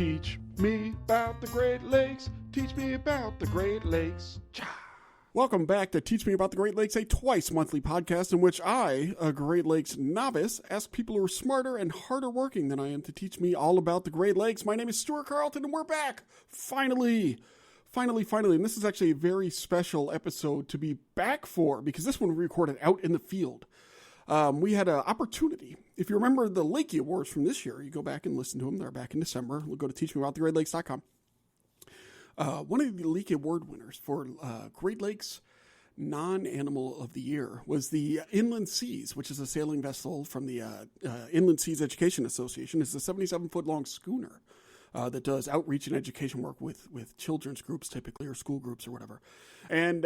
Teach me about the Great Lakes. Teach me about the Great Lakes. Welcome back to Teach Me About the Great Lakes, a twice-monthly podcast in which I, a Great Lakes novice, ask people who are smarter and harder working than I am to teach me all about the Great Lakes. My name is Stuart Carlton, and we're back! Finally! And this is actually a very special episode to be back for, because this one we recorded out in the field. We had an opportunity. If you remember the Lakie Awards from this year, you go back and listen to them. They're back in December. We'll go to teachmeaboutthegreatlakes.com. One of the Lakie Award winners for Great Lakes Non-Animal of the Year was the Inland Seas, which is a sailing vessel from the Inland Seas Education Association. It's a 77-foot-long schooner that does outreach and education work with children's groups, typically, or school groups or whatever. And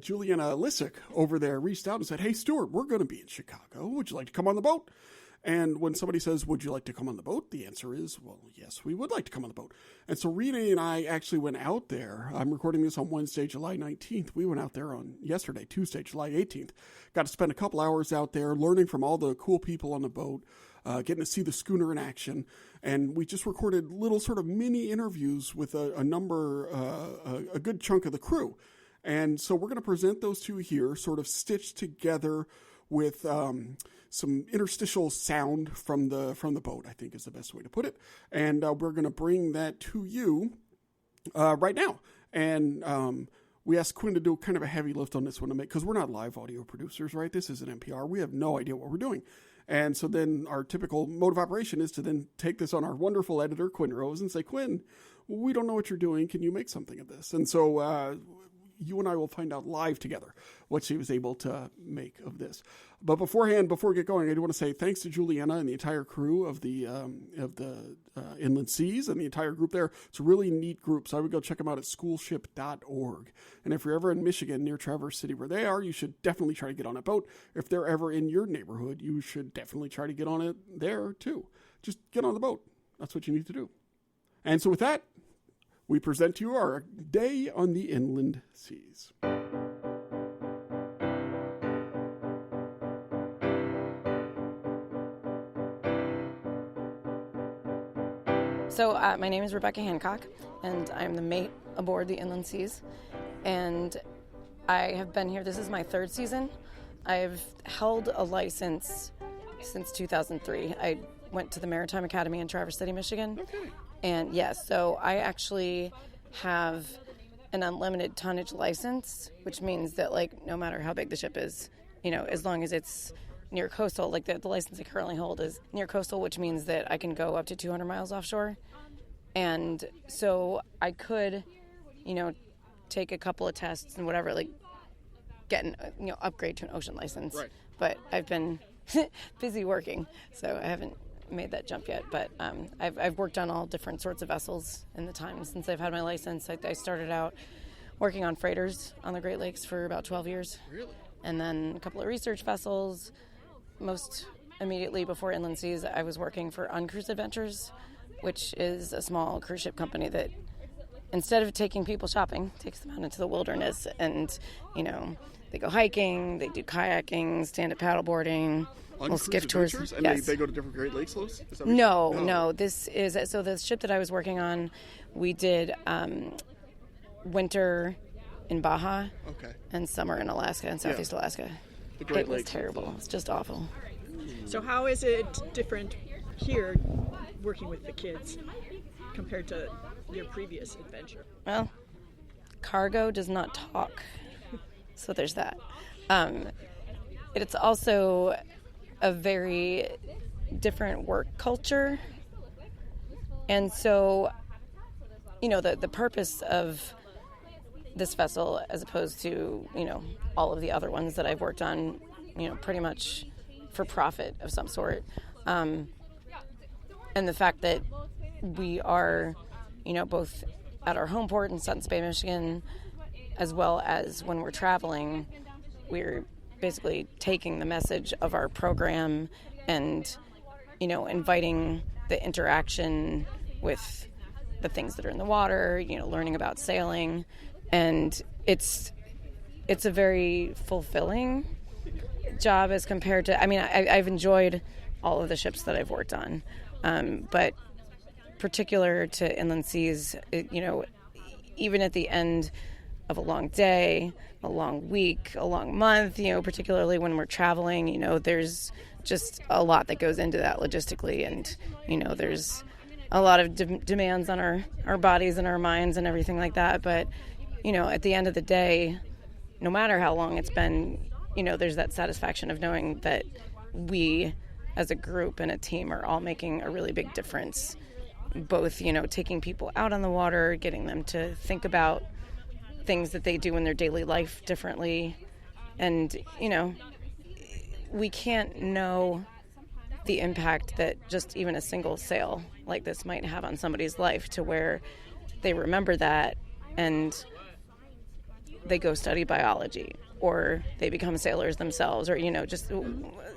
Juliana Lissick over there reached out and said, "Hey, Stuart, we're going to be in Chicago. Would you like to come on the boat?" And when somebody says, "Would you like to come on the boat?" the answer is, well, yes, we would like to come on the boat. And so Renie and I actually went out there. I'm recording this on Wednesday, July 19th. We went out there on yesterday, Tuesday, July 18th. Got to spend a couple hours out there learning from all the cool people on the boat, getting to see the schooner in action. And we just recorded little sort of mini interviews with a good chunk of the crew. And so we're going to present those two here, sort of stitched together with some interstitial sound from the boat, I think is the best way to put it. And we're going to bring that to you right now. And we asked Quinn to do kind of a heavy lift on this one, because we're not live audio producers, right? This is an NPR. We have no idea what we're doing. And so then our typical mode of operation is to then take this on our wonderful editor, Quinn Rose, and say, "Quinn, we don't know what you're doing. Can you make something of this?" And so you and I will find out live together what she was able to make of this. But before we get going, I do want to say thanks to Juliana and the entire crew of the Inland Seas and the entire group there. It's a really neat group, so I would go check them out at schoolship.org. And if you're ever in Michigan near Traverse City where they are, you should definitely try to get on a boat. If they're ever in your neighborhood, you should definitely try to get on it there too. Just get on the boat. That's what you need to do. And so with that, we present to you our day on the Inland Seas. So my name is Rebecca Hancock, and I'm the mate aboard the Inland Seas. And I have been here, this is my third season. I've held a license since 2003. I went to the Maritime Academy in Traverse City, Michigan. Okay. And yes, so I actually have an unlimited tonnage license, which means that, like, no matter how big the ship is, you know, as long as it's near coastal, like the license I currently hold is near coastal, which means that I can go up to 200 miles offshore. And so I could, you know, take a couple of tests and whatever, like upgrade to an ocean license. Right. But I've been busy working, so I haven't made that jump yet, but I've worked on all different sorts of vessels in the time since I've had my license. I started out working on freighters on the Great Lakes for about 12 years. Really? And then a couple of research vessels. Most immediately before Inland Seas, I was working for Uncruise Adventures, which is a small cruise ship company that, instead of taking people shopping, takes them out into the wilderness, and, you know, they go hiking, they do kayaking, stand-up paddleboarding, little skiff tours. And yes. they go to different Great Lakes slopes? No. This is, so the ship that I was working on, we did winter in Baja, and summer in Alaska and Southeast Alaska. It was terrible. It's just awful. So how is it different here, working with the kids, compared to your previous adventure? Well, cargo does not talk, so there's that. It's also a very different work culture, and so, you know, the purpose of this vessel, as opposed to, you know, all of the other ones that I've worked on, you know, pretty much for profit of some sort, and the fact that we are, you know, both at our home port in Suttons Bay, Michigan, as well as when we're traveling, we're basically taking the message of our program and, you know, inviting the interaction with the things that are in the water, you know, learning about sailing. And it's a very fulfilling job as compared to, I mean, I've enjoyed all of the ships that I've worked on, but particular to inland seas, even at the end of a long day, a long week, a long month, particularly when we're traveling, there's just a lot that goes into that logistically. And, there's a lot of demands on our bodies and our minds and everything like that. But, at the end of the day, no matter how long it's been, there's that satisfaction of knowing that we as a group and a team are all making a really big difference. Both, taking people out on the water, getting them to think about things that they do in their daily life differently. And, we can't know the impact that just even a single sail like this might have on somebody's life, to where they remember that and they go study biology, or they become sailors themselves, or, just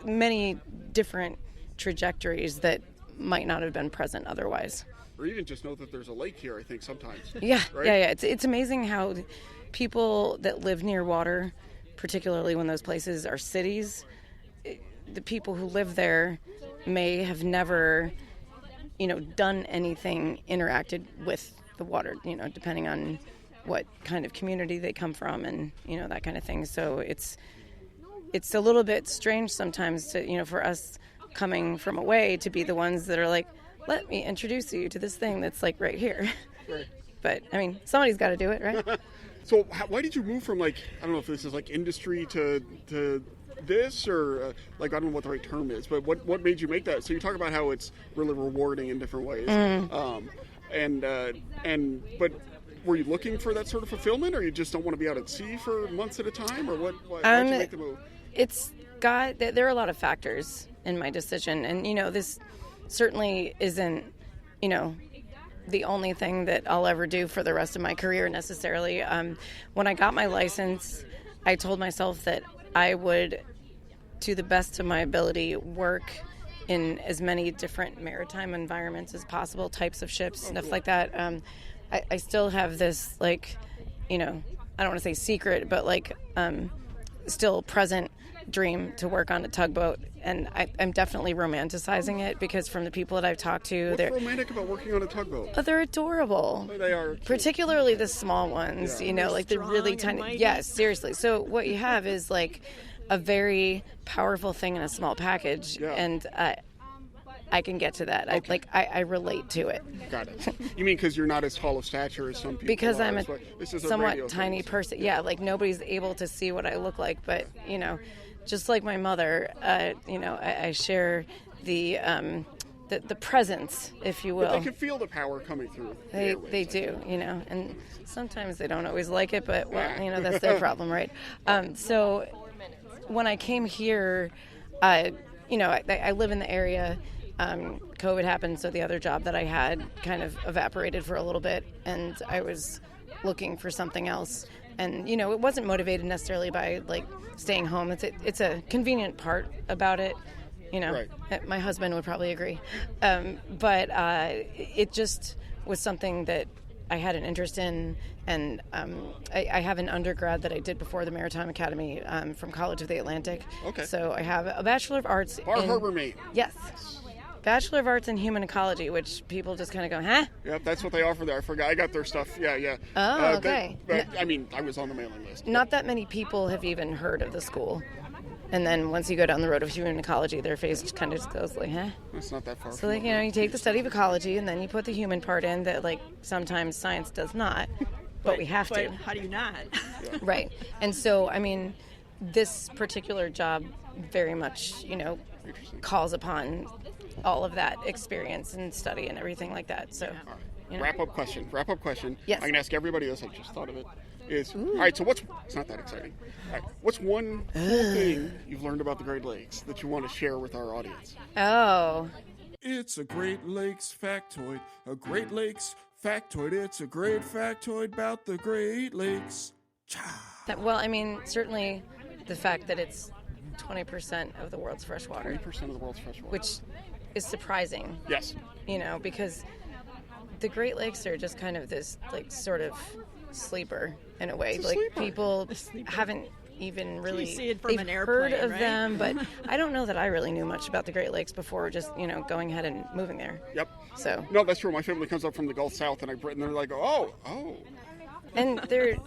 many different trajectories that might not have been present otherwise. Or even just know that there's a lake here, I think, sometimes. Yeah, right? yeah. It's amazing how people that live near water, particularly when those places are cities, the people who live there may have never, done anything, interacted with the water, depending on what kind of community they come from and, that kind of thing. So it's a little bit strange sometimes to, for us coming from away to be the ones that are like, let me introduce you to this thing that's like right here. Right. But, somebody's got to do it, right? So why did you move from, I don't know if this is industry to this, or I don't know what the right term is, but what made you make that? So you talk about how it's really rewarding in different ways. But were you looking for that sort of fulfillment, or you just don't want to be out at sea for months at a time, or why did you make the move? There are a lot of factors in my decision, and this certainly isn't the only thing that I'll ever do for the rest of my career necessarily. When I got my license, I told myself that I would, to the best of my ability, work in as many different maritime environments as possible, types of ships, stuff like that. I still have this, I don't want to say secret, but still present dream to work on a tugboat, and I'm definitely romanticizing it, because from the people that I've talked to, what's romantic about working on a tugboat? Oh, they're adorable. They are cute. Particularly the small ones, Yeah. the really tiny. Yes, seriously. So what you have is a very powerful thing in a small package, Yeah. and I can get to that. Okay. I relate to it. Got it. You mean because you're not as tall of stature as some people Because are, I'm this is somewhat radio tiny thing, person. Yeah, nobody's able to see what I look like, but just like my mother, I share the presence, if you will. But they can feel the power coming through. They do, and sometimes they don't always like it, but that's their problem, right? So when I came here, I live in the area. COVID happened, so the other job that I had kind of evaporated for a little bit, and I was looking for something else. And it wasn't motivated necessarily by staying home. It's a convenient part about it. Right. My husband would probably agree. But it just was something that I had an interest in, and I have an undergrad that I did before the Maritime Academy from College of the Atlantic. Okay. So I have a Bachelor of Arts Bar Harbor mate. Yes. Bachelor of Arts in Human Ecology, which people just kind of go, huh? Yep, that's what they offer there. I forgot. I got their stuff. Yeah. Oh, okay. I was on the mailing list. Not that many people have even heard of the school. And then once you go down the road of human ecology, their face just kind of just goes like, huh? It's not that far. So, you take the study of ecology, and then you put the human part in that, sometimes science does not, but we have to. How do you not? Yeah. Right. And so, this particular job very much, calls upon all of that experience and study and everything like that. So, Wrap up question. Yes. I can ask everybody this. I just thought of it. All right, so it's not that exciting. All right, what's one cool thing you've learned about the Great Lakes that you want to share with our audience? Oh. It's a Great Lakes factoid. A Great Lakes factoid. It's a great factoid about the Great Lakes. Certainly the fact that it's 20% of the world's fresh water. 20% of the world's fresh water. Which is surprising. Yes. Because the Great Lakes are just kind of this, sort of sleeper in a way. People haven't even really see it from they've an airplane, heard of right? them, but I don't know that I really knew much about the Great Lakes before just, going ahead and moving there. Yep. So. No, that's true. My family comes up from the Gulf South, and they're like, oh. And they're,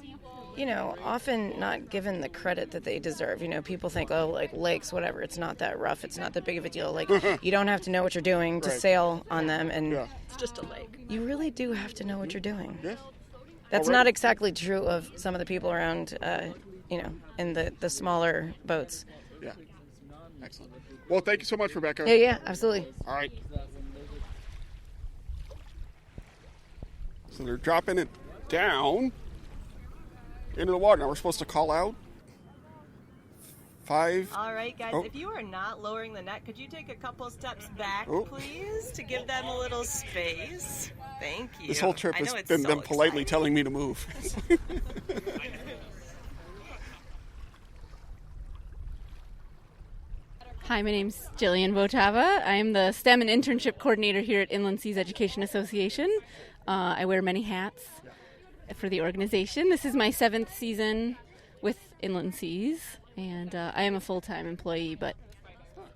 often not given the credit that they deserve. People think, oh, like lakes, whatever. It's not that rough. It's not that big of a deal. Like, you don't have to know what you're doing to Right. sail on them. And It's just a lake. you really do have to know what you're doing. Yes. That's Alright. not exactly true of some of the people around, in the smaller boats. Yeah. Excellent. Well, thank you so much, Rebecca. Yeah, absolutely. All right. So they're dropping it down into the water. Now we're supposed to call out 5. All right, guys, Oh. if you are not lowering the net, could you take a couple steps back, Oh. please, to give them a little space? Thank you. This whole trip I has know it's been so them politely exciting. telling me to move. Hi, my name's Jillian Votava. I am the STEM and Internship Coordinator here at Inland Seas Education Association. I wear many hats for the organization. This is my 7th season with Inland Seas, and I am a full-time employee, but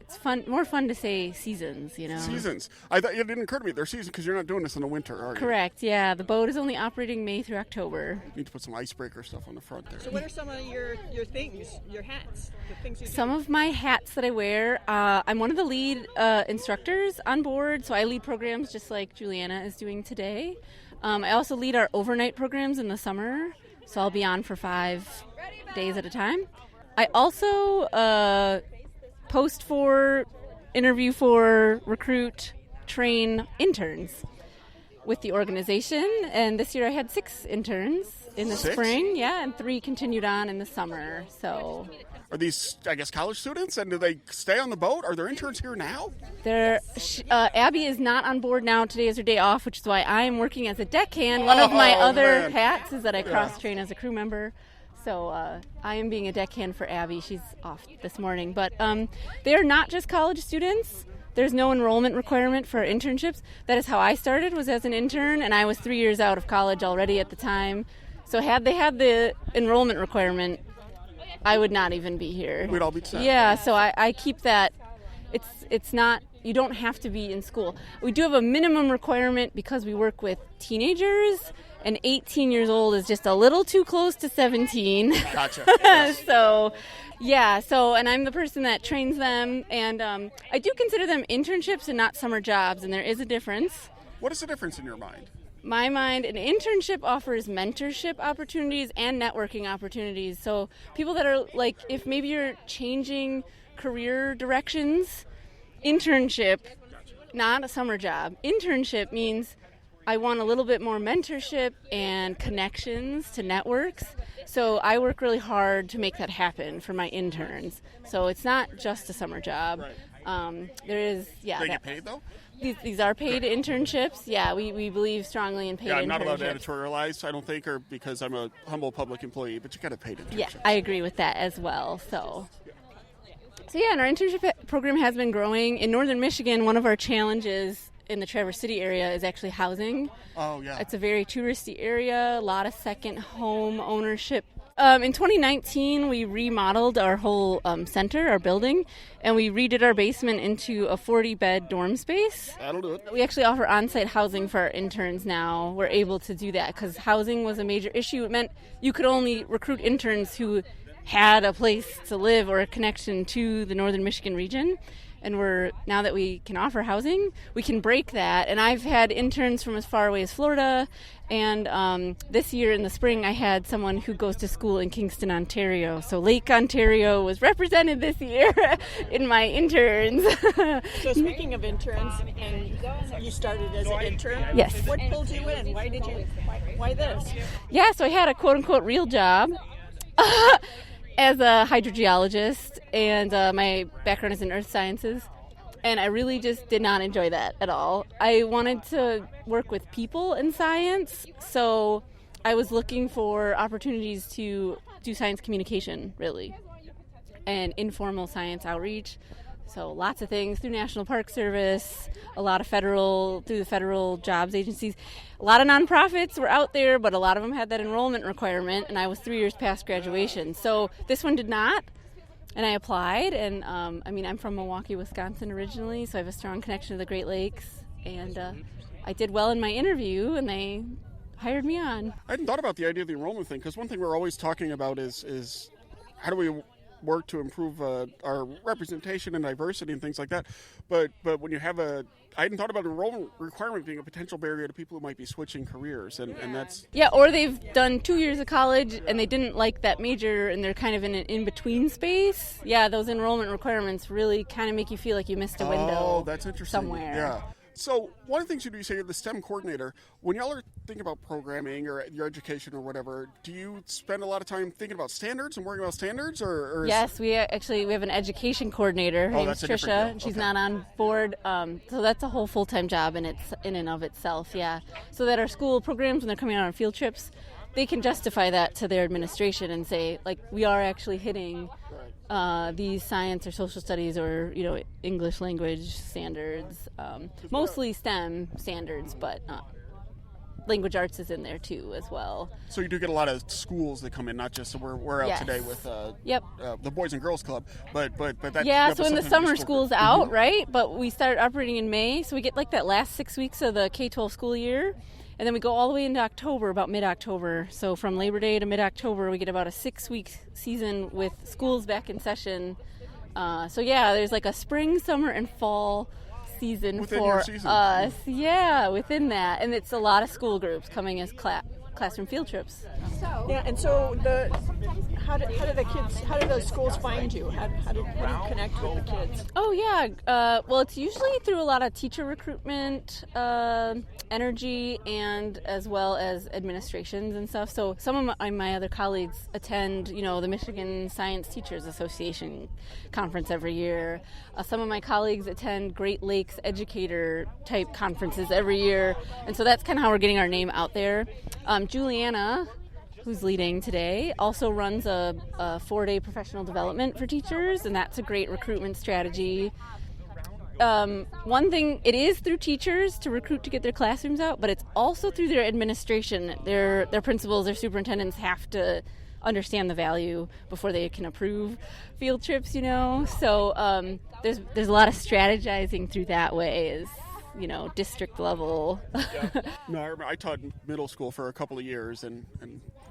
it's more fun to say seasons, Seasons. I thought it didn't occur to me. They're seasons because you're not doing this in the winter, are you? Correct, yeah. The boat is only operating May through October. You need to put some icebreaker stuff on the front there. So what are some of your things, your hats, the things you do? Some of my hats that I wear, I'm one of the lead instructors on board, so I lead programs just like Juliana is doing today. I also lead our overnight programs in the summer, so I'll be on for 5 days at a time. I also post for, interview for, recruit, train interns with the organization, and this year I had 6 interns in the 6? spring, and 3 continued on in the summer, so... Are these, I guess, college students? And do they stay on the boat? Are there interns here now? Abby is not on board now. Today is her day off, which is why I am working as a deckhand. One of my other man. hats is that I cross-train as a crew member. So I am being a deckhand for Abby. She's off this morning. But they are not just college students. There's no enrollment requirement for internships. That is how I started, was as an intern, and I was 3 years out of college already at the time. So had they had the enrollment requirement, I would not even be here. We'd all be sad. Yeah, so I keep that. It's not, you don't have to be in school. We do have a minimum requirement because we work with teenagers, and 18 years old is just a little too close to 17. Gotcha. Yes. And I'm the person that trains them, and I do consider them internships and not summer jobs, and there is a difference. What is the difference in your mind? My mind, an internship offers mentorship opportunities and networking opportunities. So people that are like, if maybe you're changing career directions, internship, not a summer job. Internship means I want a little bit more mentorship and connections to networks. So I work really hard to make that happen for my interns. So it's not just a summer job. Right. There is, Do they get paid, though? These are paid internships. Yeah, we believe strongly in paid internships. Yeah, I'm not allowed to editorialize, I don't think, or because I'm a humble public employee, but you got to paid internships. Yeah, I agree with that as well. So yeah, and our internship program has been growing. In northern Michigan, one of our challenges in the Traverse City area is actually housing. Oh, yeah. It's a very touristy area, a lot of second home ownership. In 2019, we remodeled our whole center, our building, and we redid our basement into a 40-bed dorm space. That'll do it. We actually offer on-site housing for our interns now. We're able to do that because housing was a major issue. It meant you could only recruit interns who had a place to live or a connection to the northern Michigan region. And now that we can offer housing, we can break that. And I've had interns from as far away as Florida. And this year in the spring, I had someone who goes to school in Kingston, Ontario. So Lake Ontario was represented this year in my interns. So speaking of interns, and you started as an intern. Yes. What pulled you in? Why this? Yeah, so I had a quote-unquote real job as a hydrogeologist, and my background is in earth sciences, and I really just did not enjoy that at all. I wanted to work with people in science, so I was looking for opportunities to do science communication, really, and informal science outreach. So lots of things through National Park Service, a lot of through the federal jobs agencies. A lot of nonprofits were out there, but a lot of them had that enrollment requirement, and I was 3 years past graduation. So this one did not, and I applied. And I'm from Milwaukee, Wisconsin originally, so I have a strong connection to the Great Lakes. And I did well in my interview, and they hired me on. I hadn't thought about the idea of the enrollment thing, because one thing we're always talking about is how do we work to improve our representation and diversity and things like that. But when you have I hadn't thought about enrollment requirement being a potential barrier to people who might be switching careers, and that's... Yeah, or they've done 2 years of college and they didn't like that major and they're kind of in an in-between space. Yeah, those enrollment requirements really kind of make you feel like you missed a window. Oh, that's interesting. Somewhere. Yeah. So one of the things you do, you say you're the STEM coordinator. When y'all are thinking about programming or your education or whatever, do you spend a lot of time thinking about standards and worrying about standards? Or Yes, we have an education coordinator. Her name's Trisha, and she's not on board. So that's a whole full-time job in and of itself, yeah. So that our school programs, when they're coming out on field trips, they can justify that to their administration and say, like, we are actually hitting these science or social studies or, English language standards, mostly STEM standards, but language arts is in there too as well. So you do get a lot of schools that come in, not just we're out today with the Boys and Girls Club, but that so in the summer school's out, right? But we started operating in May, so we get like that last 6 weeks of the K-12 school year. And then we go all the way into October, about mid-October. So from Labor Day to mid-October, we get about a 6-week season with schools back in session. There's like a spring, summer, and fall season within for your season. Us. Yeah, within that. And it's a lot of school groups coming as classroom field trips. How do those schools find you? How do you connect with the kids? Oh, yeah. Well, it's usually through a lot of teacher recruitment, energy, and as well as administrations and stuff. So some of my other colleagues attend, the Michigan Science Teachers Association conference every year. Some of my colleagues attend Great Lakes educator type conferences every year. And so that's kind of how we're getting our name out there. Juliana, who's leading today, also runs a 4-day professional development for teachers, and that's a great recruitment strategy. One thing, it is through teachers to recruit to get their classrooms out, but it's also through their administration. Their principals, their superintendents have to understand the value before they can approve field trips, So there's a lot of strategizing through that way is, district level. No, I taught middle school for a couple of years and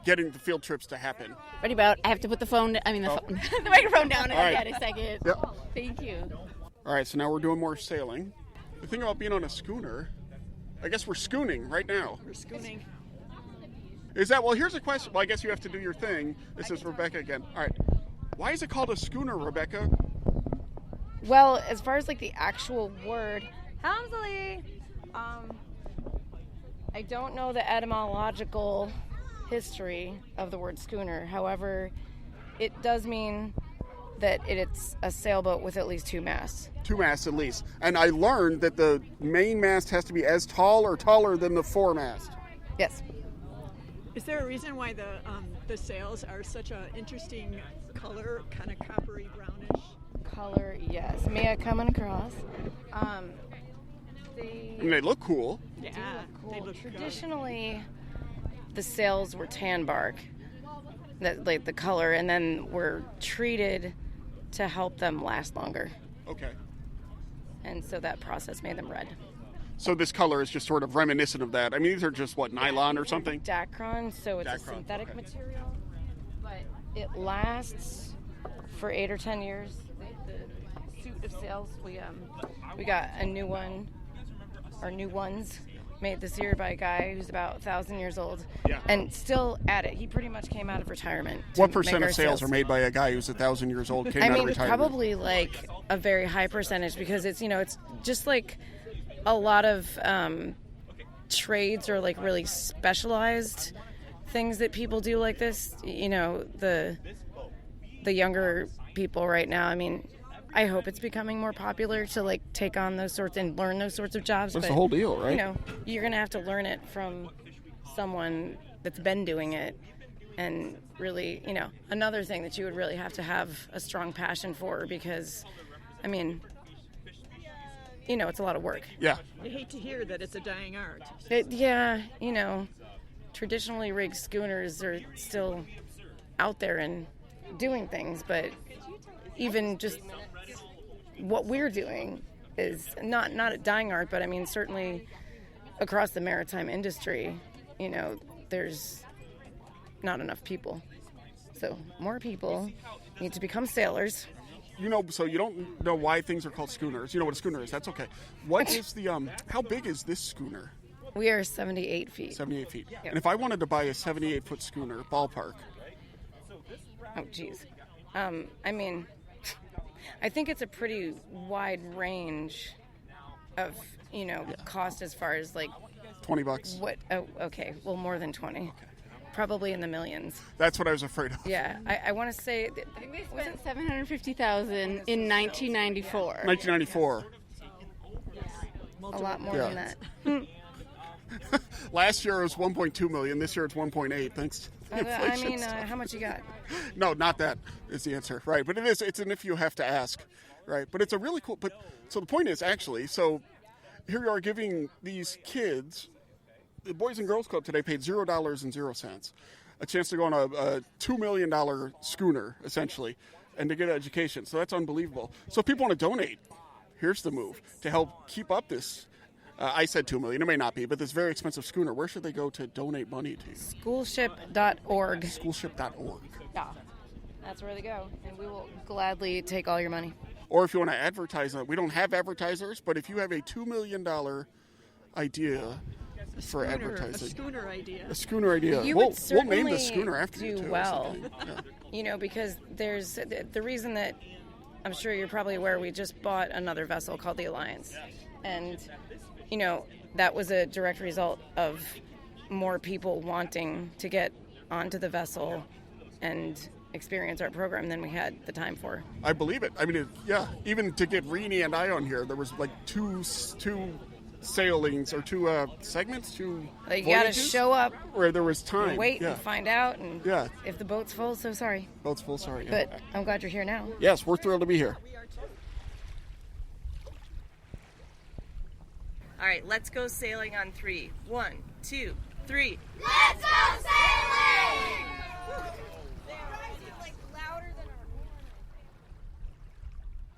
getting the field trips to happen. Right about, I have to put the microphone down in right. a second. Yep. Thank you. All right, so now we're doing more sailing. The thing about being on a schooner, I guess we're schooning right now. We're schooning. Is that, well, here's a question. Well, I guess you have to do your thing. This is Rebecca again. All right. Why is it called a schooner, Rebecca? Well, as far as like the actual word, Hamsley, I don't know the etymological history of the word schooner. However, it does mean that it's a sailboat with at least 2 masts. 2 masts at least. And I learned that the main mast has to be as tall or taller than the foremast. Yes. Is there a reason why the sails are such an interesting color, kind of coppery brownish? Color, yes. Mia coming across. They look cool. Yeah, they look Traditionally, the sails were tan bark, like the color, and then were treated to help them last longer. Okay. And so that process made them red. So this color is just sort of reminiscent of that. I mean, these are just, nylon or something? Dacron, so it's a synthetic material, but it lasts for 8 or 10 years. The suit of sails, we got a new one, or new ones, made this year by a guy who's about 1,000 years old, and still at it. He pretty much came out of retirement. What percent of sails are made by a guy who's 1,000 years old, came out of retirement? Probably like a very high percentage, because it's, it's just like a lot of trades or like really specialized things that people do like this. The younger people right now, I hope it's becoming more popular to like take on those sorts and learn those sorts of jobs. That's the whole deal, right? You're going to have to learn it from someone that's been doing it. And really, another thing that you would really have to have a strong passion for, because, it's a lot of work. Yeah. You hate to hear that it's a dying art. Traditionally rigged schooners are still out there and doing things, but even just what we're doing is not a dying art, but I mean, certainly across the maritime industry, there's not enough people. So more people need to become sailors. So you don't know why things are called schooners. You know what a schooner is. That's okay. What is the, how big is this schooner? We are 78 feet. 78 feet. Yep. And if I wanted to buy a 78-foot schooner, ballpark. Oh, geez. I think it's a pretty wide range of, cost as far as like... $20. What? Oh, okay. Well, more than 20. Okay. Probably in the millions. That's what I was afraid of. Yeah. I want to say... I think they spent $750,000 in 1994. 1994. A lot more than that. Last year it was 1.2 million. This year it's 1.8. Thanks to inflation. How much you got? No, not that is the answer. Right. But it's an if you have to ask. Right. But it's a really cool. But so the point is actually, so here you are giving these kids, the Boys and Girls Club today paid $0.00, a chance to go on a $2 million schooner, essentially, and to get an education. So that's unbelievable. So if people want to donate, here's the move to help keep up this. I said $2 million. It may not be, but this very expensive schooner. Where should they go to donate money to? Schoolship.org. Schoolship.org. Yeah, that's where they go, and we will gladly take all your money. Or if you want to advertise it, we don't have advertisers, but if you have a $2 million idea for advertising, a schooner idea, we'll name the schooner after you do too, well. Yeah. Because there's the reason that I'm sure you're probably aware we just bought another vessel called the Alliance, and that was a direct result of more people wanting to get onto the vessel and experience our program than we had the time for. I believe it. I mean, even to get Renie and I on here, there was like two sailings or two segments, two you got to show up where there was time. And wait and find out. And yeah. If the boat's full, so sorry. Boat's full, sorry. But I'm glad you're here now. Yes, we're thrilled to be here. All right, let's go sailing on 3. 1, 2, 3. Let's go sailing!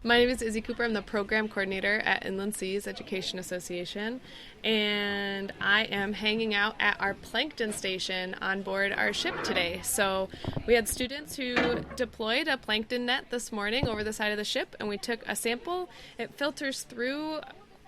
My name is Izzy Cooper. I'm the program coordinator at Inland Seas Education Association, and I am hanging out at our plankton station on board our ship today. So we had students who deployed a plankton net this morning over the side of the ship, and we took a sample. It filters through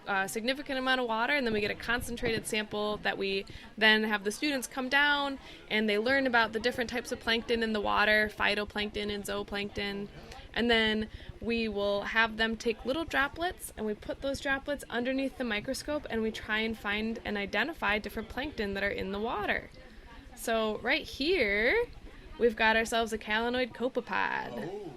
a significant amount of water, and then we get a concentrated sample that we then have the students come down and they learn about the different types of plankton in the water, phytoplankton and zooplankton. And then we will have them take little droplets, and we put those droplets underneath the microscope, and we try and find and identify different plankton that are in the water. So right here, we've got ourselves a calanoid copepod. Oh.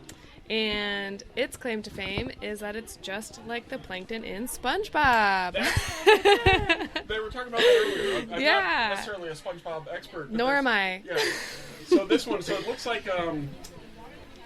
And its claim to fame is that it's just like the plankton in SpongeBob. They were talking about that earlier. I'm not necessarily a SpongeBob expert. Nor am I. Yeah. So this one, it looks like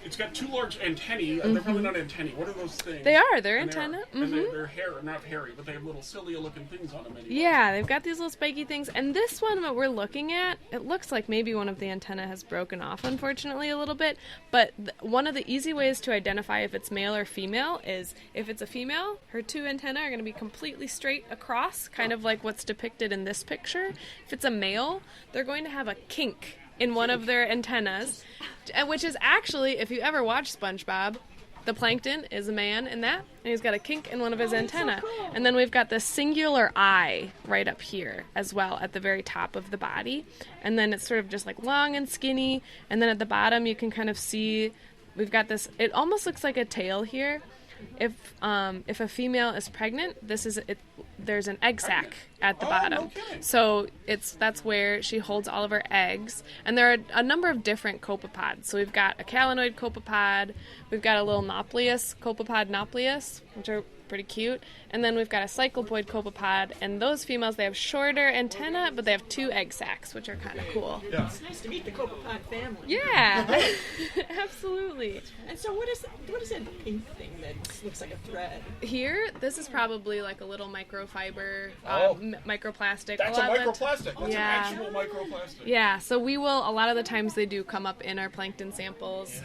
it's got two large antennae. They're probably not antennae. What are those things? They are. They're antennae. And they're not hairy, but they have little cilia-looking things on them. Anyway. Yeah, they've got these little spiky things. And this one that we're looking at, it looks like maybe one of the antennae has broken off, unfortunately, a little bit. But one of the easy ways to identify if it's male or female is if it's a female, her two antennae are going to be completely straight across, kind of like what's depicted in this picture. If it's a male, they're going to have a kink in one of their antennas, which is actually, if you ever watch SpongeBob, the plankton is a man in that, and he's got a kink in one of his antennae. So cool. And then we've got this singular eye right up here as well at the very top of the body. And then it's sort of just like long and skinny, and then at the bottom you can kind of see we've got this, it almost looks like a tail here. If a female is pregnant, there's an egg sac at the Oh, bottom. no kidding. So that's where she holds all of her eggs. And there are a number of different copepods. So we've got a calanoid copepod, we've got a little nauplius, copepod nauplius, which are pretty cute. And then we've got a cyclopoid copepod, and those females, they have shorter antenna, but they have 2 egg sacs, which are kind of cool. Yeah. It's nice to meet the copepod family. Yeah, absolutely. And so what is that pink thing that looks like a thread? Here, this is probably like a little microfiber, Oh. microplastic. That's a lot of the microplastic. That's Yeah. an actual microplastic. Yeah, so we will, a lot of the times they do come up in our plankton samples.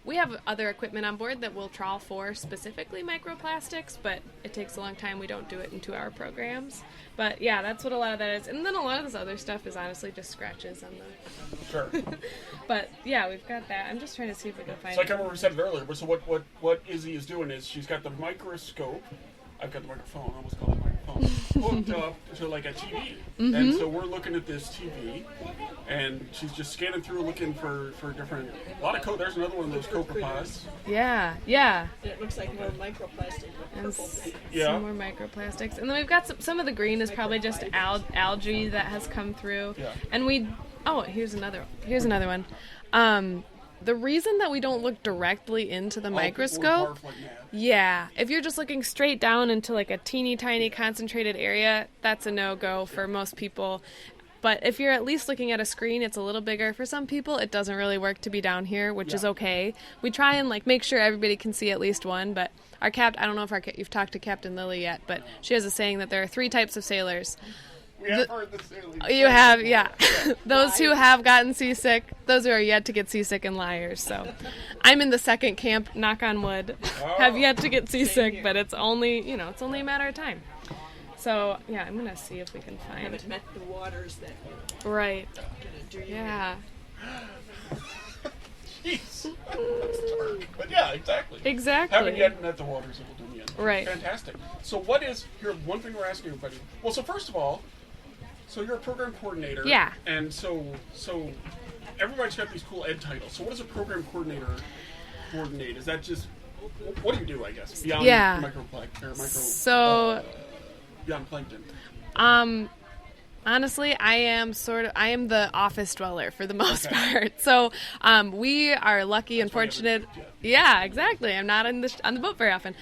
We have other equipment on board that will trawl for specifically microplastics, but it takes a long time. We don't do it in 2-hour programs. But yeah, that's what a lot of that is. And then a lot of this other stuff is honestly just scratches on the... Sure. But yeah, we've got that. I'm just trying to see if we can find So I can't remember we said it earlier, but so what Izzy is doing is she's got the microscope. I've got the microphone, I almost called it microphone, hooked up to like a TV. And so we're looking at this TV, and she's just scanning through looking for different, a lot of code. There's another one of those copepods. Yeah. And it looks like more microplastic. And Yeah. some more microplastics. And then we've got some of the green is probably just algae that has come through. Yeah. And here's another one. The reason that we don't look directly into the People microscope, barf like mad. yeah, if you're just looking straight down into like a teeny tiny concentrated area, that's a no-go for most people. But if you're at least looking at a screen, it's a little bigger. For some people, it doesn't really work to be down here, which is okay. We try and like make sure everybody can see at least one, but I don't know if you've talked to Captain Lily yet, but she has a saying that there are 3 types of sailors. We have heard this sailing. You have, yeah. Those who have gotten seasick, those who are yet to get seasick, and liars. So I'm in the second camp, knock on wood. Have yet to get seasick, but it's only a matter of time. So, yeah, I'm going to see if we can I find... haven't met the waters that Right. are going to do you. Yeah. Jeez. But yeah, exactly. Exactly. Haven't yet met the waters that will do me in. Right. Fantastic. So what is, here, one thing we're asking everybody. Well, so first of all, so you're a program coordinator. Yeah. And so everybody's got these cool ed titles. So what does a program coordinator coordinate? Is that just, what do you do, I guess, beyond beyond plankton? Honestly, I am the office dweller for the most part. So we are lucky and fortunate. Yeah, exactly. I'm not on the boat very often.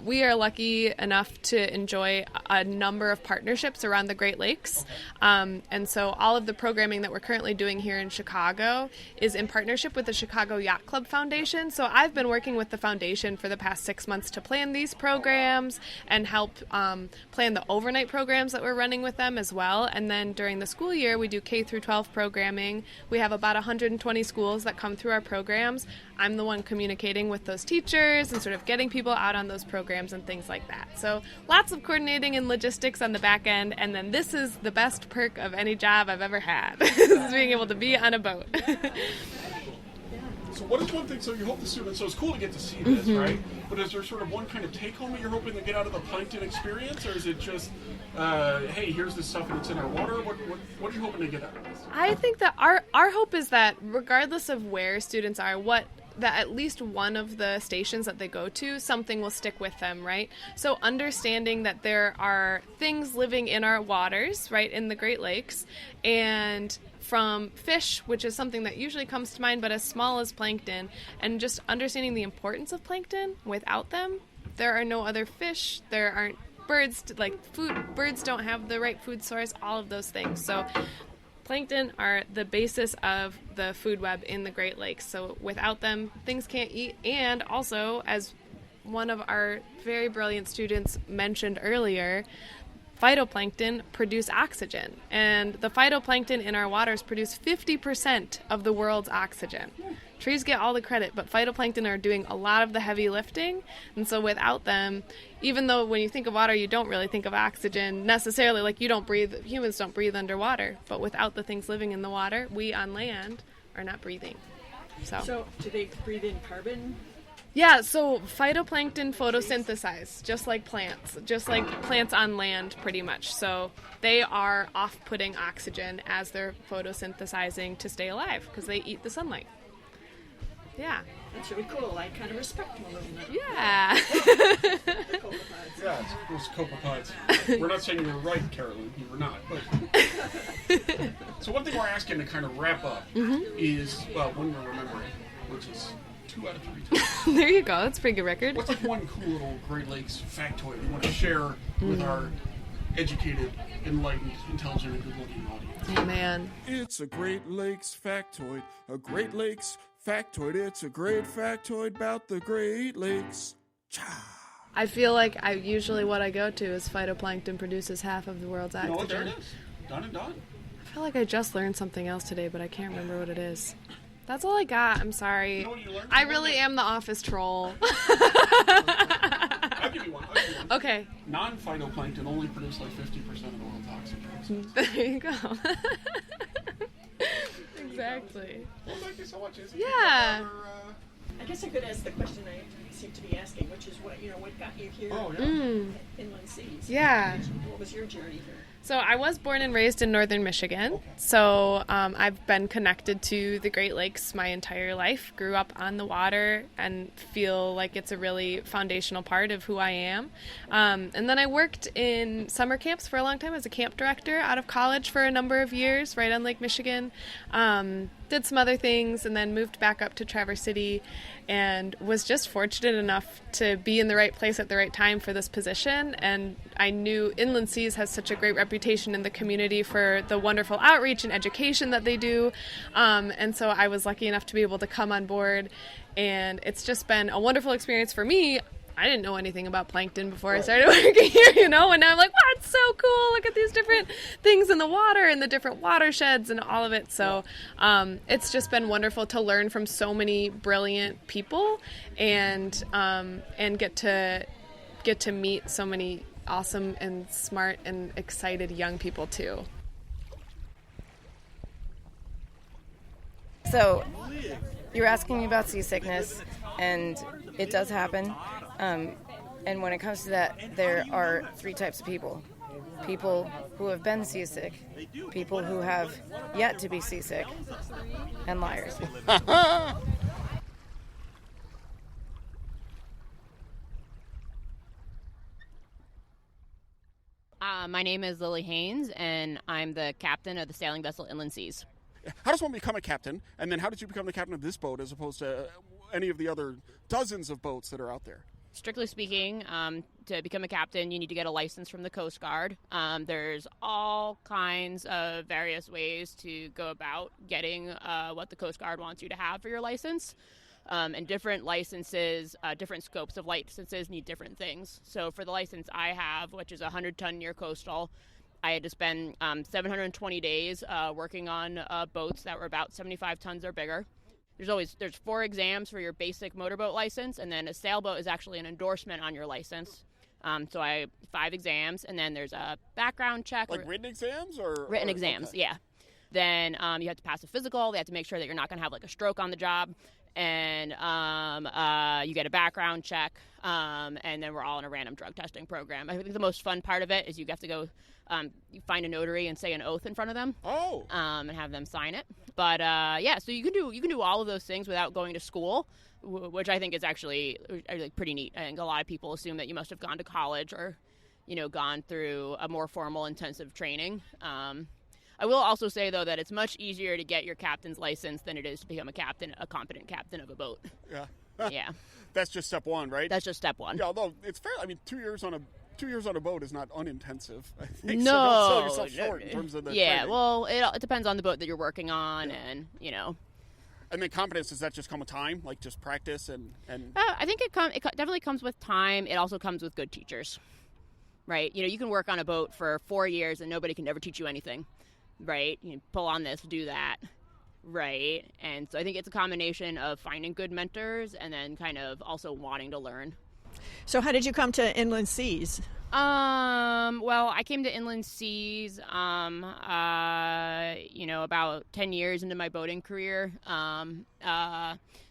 We are lucky enough to enjoy a number of partnerships around the Great Lakes. And so all of the programming that we're currently doing here in Chicago is in partnership with the Chicago Yacht Club Foundation. So I've been working with the foundation for the past 6 months to plan these programs and help plan the overnight programs that we're running with them as well. And then during the school year, we do K through 12 programming. We have about 120 schools that come through our programs. I'm the one communicating with those teachers and sort of getting people out on those programs and things like that. So lots of coordinating and logistics on the back end. And then this is the best perk of any job I've ever had, is being able to be on a boat. So what is one thing, so you hope the students, so it's cool to get to see this, right? But is there sort of one kind of take-home that you're hoping to get out of the plankton experience? Or is it just, hey, here's this stuff and it's in our water? What are you hoping to get out of this? I think that our hope is that regardless of where students are, that at least one of the stations that they go to, something will stick with them, right? So understanding that there are things living in our waters, right, in the Great Lakes, and from fish, which is something that usually comes to mind, but as small as plankton, and just understanding the importance of plankton. Without them, there are no other fish, there aren't birds, birds don't have the right food source, all of those things. So plankton are the basis of the food web in the Great Lakes. So without them, things can't eat. And also, as one of our very brilliant students mentioned earlier, phytoplankton produce oxygen. And the phytoplankton in our waters produce 50% of the world's oxygen. Trees get all the credit, but phytoplankton are doing a lot of the heavy lifting. And so without them, even though when you think of water, you don't really think of oxygen necessarily, like humans don't breathe underwater. But without the things living in the water, we on land are not breathing. So do they breathe in carbon? Yeah, so phytoplankton photosynthesize, just like plants on land pretty much. So they are off-putting oxygen as they're photosynthesizing to stay alive because they eat the sunlight. Yeah. That's really cool. I kind of respect them a little bit. Yeah. The copepods. Yeah, it's those copepods. We're not saying you were right, Carolyn. You were not. But so one thing we're asking to kind of wrap up is, well, when we're remembering, which is 2 out of 3 times. There you go. That's a pretty good record. What's like one cool little Great Lakes factoid you want to share with our educated, enlightened, intelligent, and good-looking audience? Oh, man. It's a Great Lakes factoid. A Great Lakes factoid. It's a great factoid about the Great Lakes. Cha! I feel like usually what I go to is phytoplankton produces half of the world's You know what? There oxygen. it is. Done and done. I feel like I just learned something else today, but I can't remember what it is. That's all I got. I'm sorry. You know what you learned? I really am the office troll. I'll give you one. Okay. Non-phytoplankton only produce like 50% of the world's oxygen. There you go. Exactly. Well, thank you so much, Izzy. Yeah. I guess I could ask the question I seem to be asking, which is what got you here Oh, yeah. inland seas. Yeah. What was your journey here? So I was born and raised in northern Michigan. So I've been connected to the Great Lakes my entire life. Grew up on the water and feel like it's a really foundational part of who I am. And then I worked in summer camps for a long time as a camp director out of college for a number of years right on Lake Michigan. Did some other things and then moved back up to Traverse City and was just fortunate enough to be in the right place at the right time for this position. And I knew Inland Seas has such a great reputation in the community for the wonderful outreach and education that they do. And so I was lucky enough to be able to come on board. And it's just been a wonderful experience for me. I didn't know anything about plankton before I started working here, and now I'm like, wow, it's so cool. Look at these different things in the water and the different watersheds and all of it. So it's just been wonderful to learn from so many brilliant people and get to meet so many awesome and smart and excited young people too. So, you're asking me about seasickness, and it does happen. And when it comes to that, there are 3 types of people. People who have been seasick, people who have yet to be seasick, and liars. My name is Lily Haynes, and I'm the captain of the sailing vessel Inland Seas. How does one become a captain? And then how did you become the captain of this boat as opposed to any of the other dozens of boats that are out there? Strictly speaking, to become a captain, you need to get a license from the Coast Guard. There's all kinds of various ways to go about getting what the Coast Guard wants you to have for your license. And different licenses, different scopes of licenses need different things. So for the license I have, which is a 100-ton near coastal, I had to spend 720 days working on boats that were about 75 tons or bigger. There's 4 exams for your basic motorboat license, and then a sailboat is actually an endorsement on your license. So I have 5 exams, and then there's a background check. Like written exams or written exams, okay. Yeah. Then you have to pass a physical. They have to make sure that you're not going to have like a stroke on the job. And you get a background check, and then we're all in a random drug testing program. I think the most fun part of it is you have to go you find a notary and say an oath in front of them. Oh. And have them sign it. But yeah, so you can do all of those things without going to school, which I think is actually pretty neat. I think a lot of people assume that you must have gone to college or, gone through a more formal, intensive training. I will also say, though, that it's much easier to get your captain's license than it is to become a competent captain of a boat. Yeah. Yeah. That's just step 1, right? That's just step 1. Yeah, although it's fair. I mean, 2 years on a boat is not unintensive, I think. No. So don't sell yourself short in terms of the training. Well, it depends on the boat that you're working on, and, And then competence, does that just come with time, like just practice and... I think it definitely comes with time. It also comes with good teachers, right? You can work on a boat for 4 years and nobody can ever teach you anything, right? You pull on this, do that, right? And so I think it's a combination of finding good mentors and then kind of also wanting to learn. So how did you come to Inland Seas? Well, I came to Inland Seas, about 10 years into my boating career.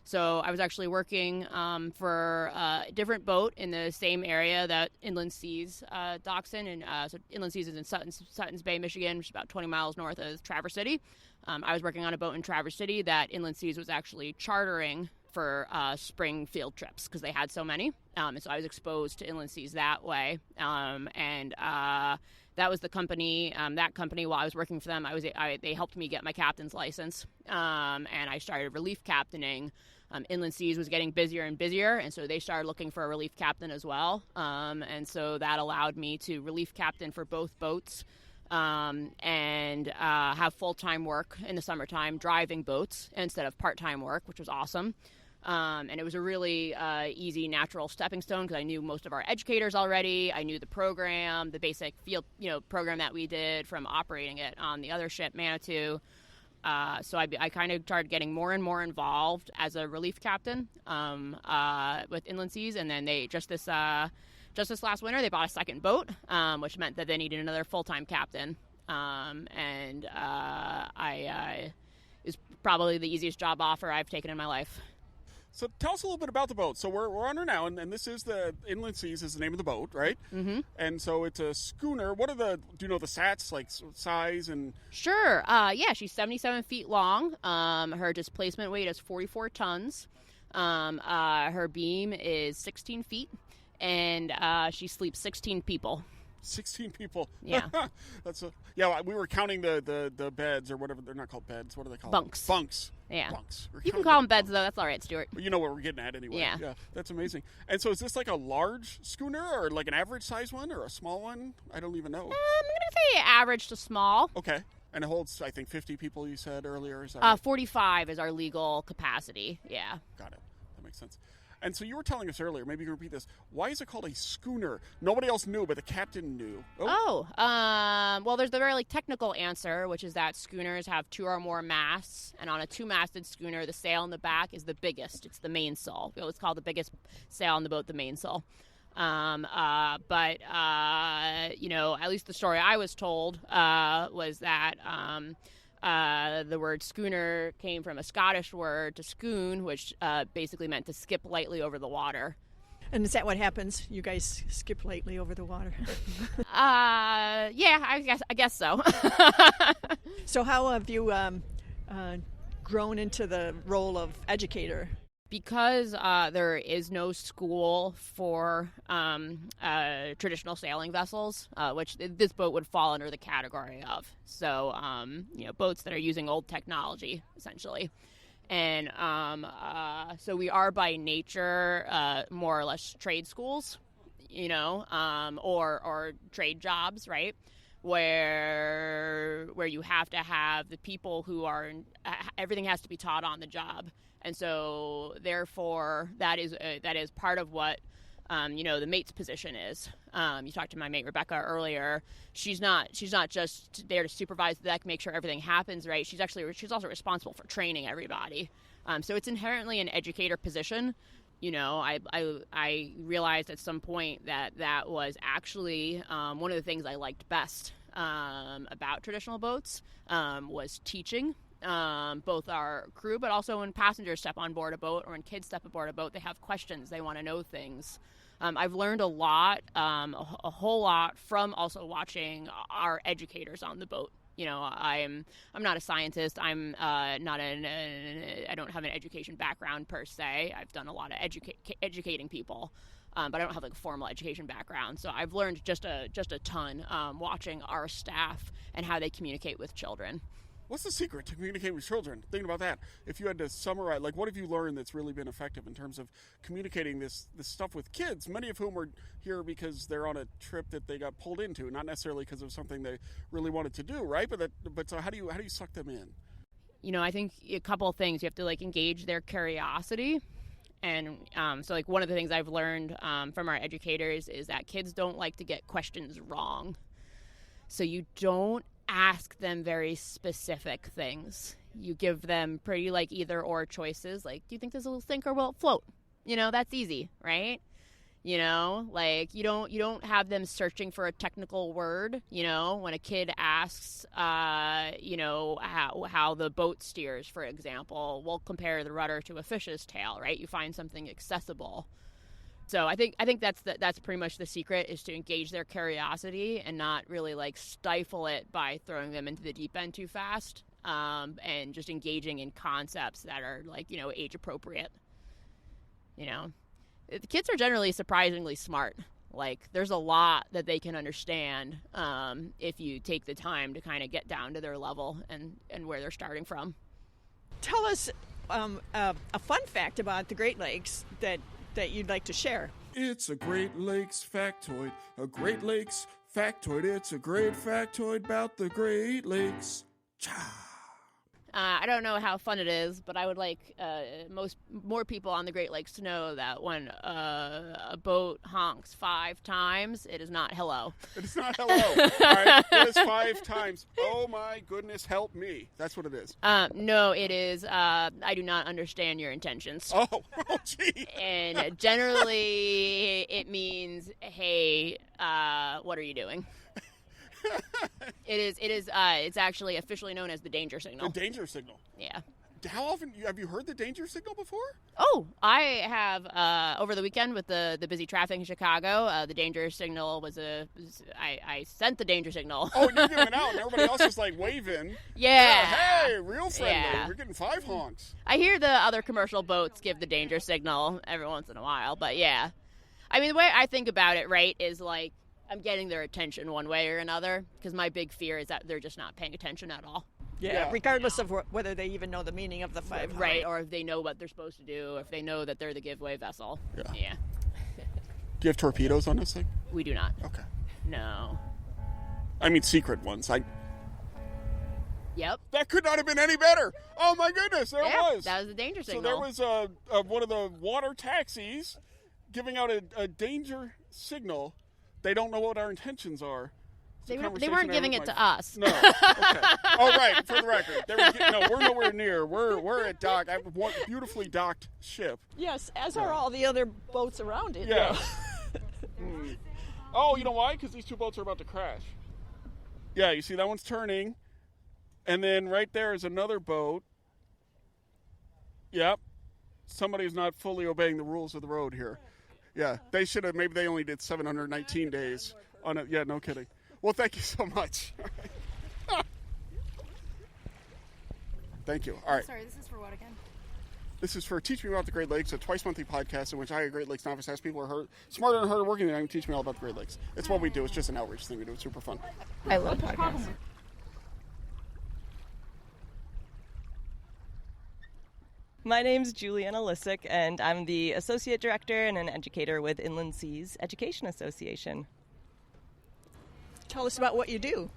So I was actually working for a different boat in the same area that Inland Seas docks in. And so Inland Seas is in Suttons Bay, Michigan, which is about 20 miles north of Traverse City. I was working on a boat in Traverse City that Inland Seas was actually chartering for spring field trips because they had so many. And so I was exposed to inland seas that way. That was the company. That company, while I was working for them, they helped me get my captain's license, and I started relief captaining. Inland seas was getting busier and busier, and so they started looking for a relief captain as well. And so that allowed me to relief captain for both boats, and have full-time work in the summertime driving boats instead of part-time work, which was awesome. And it was a really easy, natural stepping stone because I knew most of our educators already. I knew the program, the basic field, program that we did from operating it on the other ship, Manitou. So I kind of started getting more and more involved as a relief captain with inland seas, and then they just this last winter they bought a second boat, which meant that they needed another full-time captain. Is probably the easiest job offer I've taken in my life. So tell us a little bit about the boat. So we're on her now, and this is the Inland Seas is the name of the boat, right? Mm-hmm. And so it's a schooner. Do you know the stats, like size and? Sure. Yeah, she's 77 feet long. Her displacement weight is 44 tons. Her beam is 16 feet, and she sleeps 16 people. 16 people. Yeah. We were counting the beds or whatever. They're not called beds. What are they called? Bunks. Yeah. Bunks. You can call them beds, though. That's all right, Stuart. You know what we're getting at anyway. Yeah. That's amazing. And so is this like a large schooner or like an average size one or a small one? I don't even know. I'm going to say average to small. Okay. And it holds, I think, 50 people, you said earlier. Is that right? 45 is our legal capacity. Yeah. Got it. That makes sense. And so you were telling us earlier, maybe you can repeat this. Why is it called a schooner? Nobody else knew, but the captain knew. Well, there's the very technical answer, which is that schooners have 2 or more masts, and on a 2-masted schooner, the sail in the back is the biggest. It's the mainsail. We always call the biggest sail on the boat the mainsail. At least the story I was told was that the word schooner came from a Scottish word to schoon, which basically meant to skip lightly over the water. And is that what happens? You guys skip lightly over the water? Yeah, I guess so. So how have you grown into the role of educator? Because there is no school for traditional sailing vessels, which this boat would fall under the category of. So, boats that are using old technology, essentially. And so we are by nature more or less trade schools, or trade jobs, right? Where you have to have the people who are everything has to be taught on the job. And so, therefore, that is part of what, the mate's position is. You talked to my mate Rebecca earlier. She's not just there to supervise the deck, make sure everything happens right. She's also responsible for training everybody. So it's inherently an educator position. I realized at some point that was actually one of the things I liked best about traditional boats was teaching. Both our crew, but also when passengers step on board a boat or when kids step aboard a boat, they have questions. They want to know things. I've learned a lot, a whole lot from also watching our educators on the boat. I'm not a scientist. I don't have an education background per se. I've done a lot of educating people, but I don't have a formal education background. So I've learned just a ton watching our staff and how they communicate with children. What's the secret to communicating with children? Thinking about that, if you had to summarize, what have you learned that's really been effective in terms of communicating this stuff with kids, many of whom are here because they're on a trip that they got pulled into, not necessarily because of something they really wanted to do, right? But so how do you suck them in? I think a couple of things. You have to engage their curiosity. And so one of the things I've learned from our educators is that kids don't like to get questions wrong. So you don't ask them very specific things. You give them pretty either or choices. Do you think this will sink or will it float? That's easy, right? You don't have them searching for a technical word. When a kid asks, how the boat steers, for example, we'll compare the rudder to a fish's tail, right? You find something accessible. So I think that's pretty much the secret, is to engage their curiosity and not really stifle it by throwing them into the deep end too fast, and just engaging in concepts that are age appropriate. the kids are generally surprisingly smart. Like, there's a lot that they can understand if you take the time to kind of get down to their level and where they're starting from. Tell us a fun fact about the Great Lakes that you'd like to share. It's a Great Lakes factoid, a Great Lakes factoid. It's a great factoid about the Great Lakes. Cha! I don't know how fun it is, but I would like more people on the Great Lakes to know that when a boat honks 5 times, it is not hello. It is not hello. All right, it is 5 times. Oh my goodness, help me. That's what it is. No, it is, I do not understand your intentions. Oh gee. And generally, it means, hey, what are you doing? It's actually officially known as the danger signal. The danger signal. Yeah. How often have you heard the danger signal before? Oh, I have over the weekend with the busy traffic in Chicago. The danger signal I sent the danger signal. Oh, and you're giving it out, and everybody else is like waving. Yeah. Hey, real friendly. Yeah. We're getting 5 honks. I hear the other commercial boats give the danger signal every once in a while, but yeah. I mean, the way I think about it, right, is like, I'm getting their attention one way or another, because my big fear is that they're just not paying attention at all. Yeah, regardless of whether they even know the meaning of the 5. Right, or if they know what they're supposed to do, or if they know that they're the giveaway vessel. Yeah. Do you have torpedoes on this thing? We do not. Okay. No. I mean, secret ones. Yep. That could not have been any better. Oh my goodness, there it was. That was the danger signal. So there was one of the water taxis giving out a danger signal. They don't know what our intentions are. They weren't giving it to us. No. Okay. Oh, right. For the record, we're nowhere near. We're at dock. I have a beautifully docked ship. Yes, as are all the other boats around it. Yeah. Oh, you know why? Because these 2 boats are about to crash. Yeah, you see that one's turning, and then right there is another boat. Yep. Somebody's not fully obeying the rules of the road here. Yeah, they should have. Maybe they only did 719 days on it. Yeah, no kidding. Well, thank you so much. Thank you. All right. Sorry, this is for what again? This is for Teach Me About the Great Lakes, a twice-monthly podcast in which I, a Great Lakes novice, ask people who are smarter and harder working than I can teach me all about the Great Lakes. It's what we do. It's just an outreach thing we do. It's super fun. I love podcasts. My name's Juliana Lissick, and I'm the Associate Director and an educator with Inland Seas Education Association. Tell us about what you do.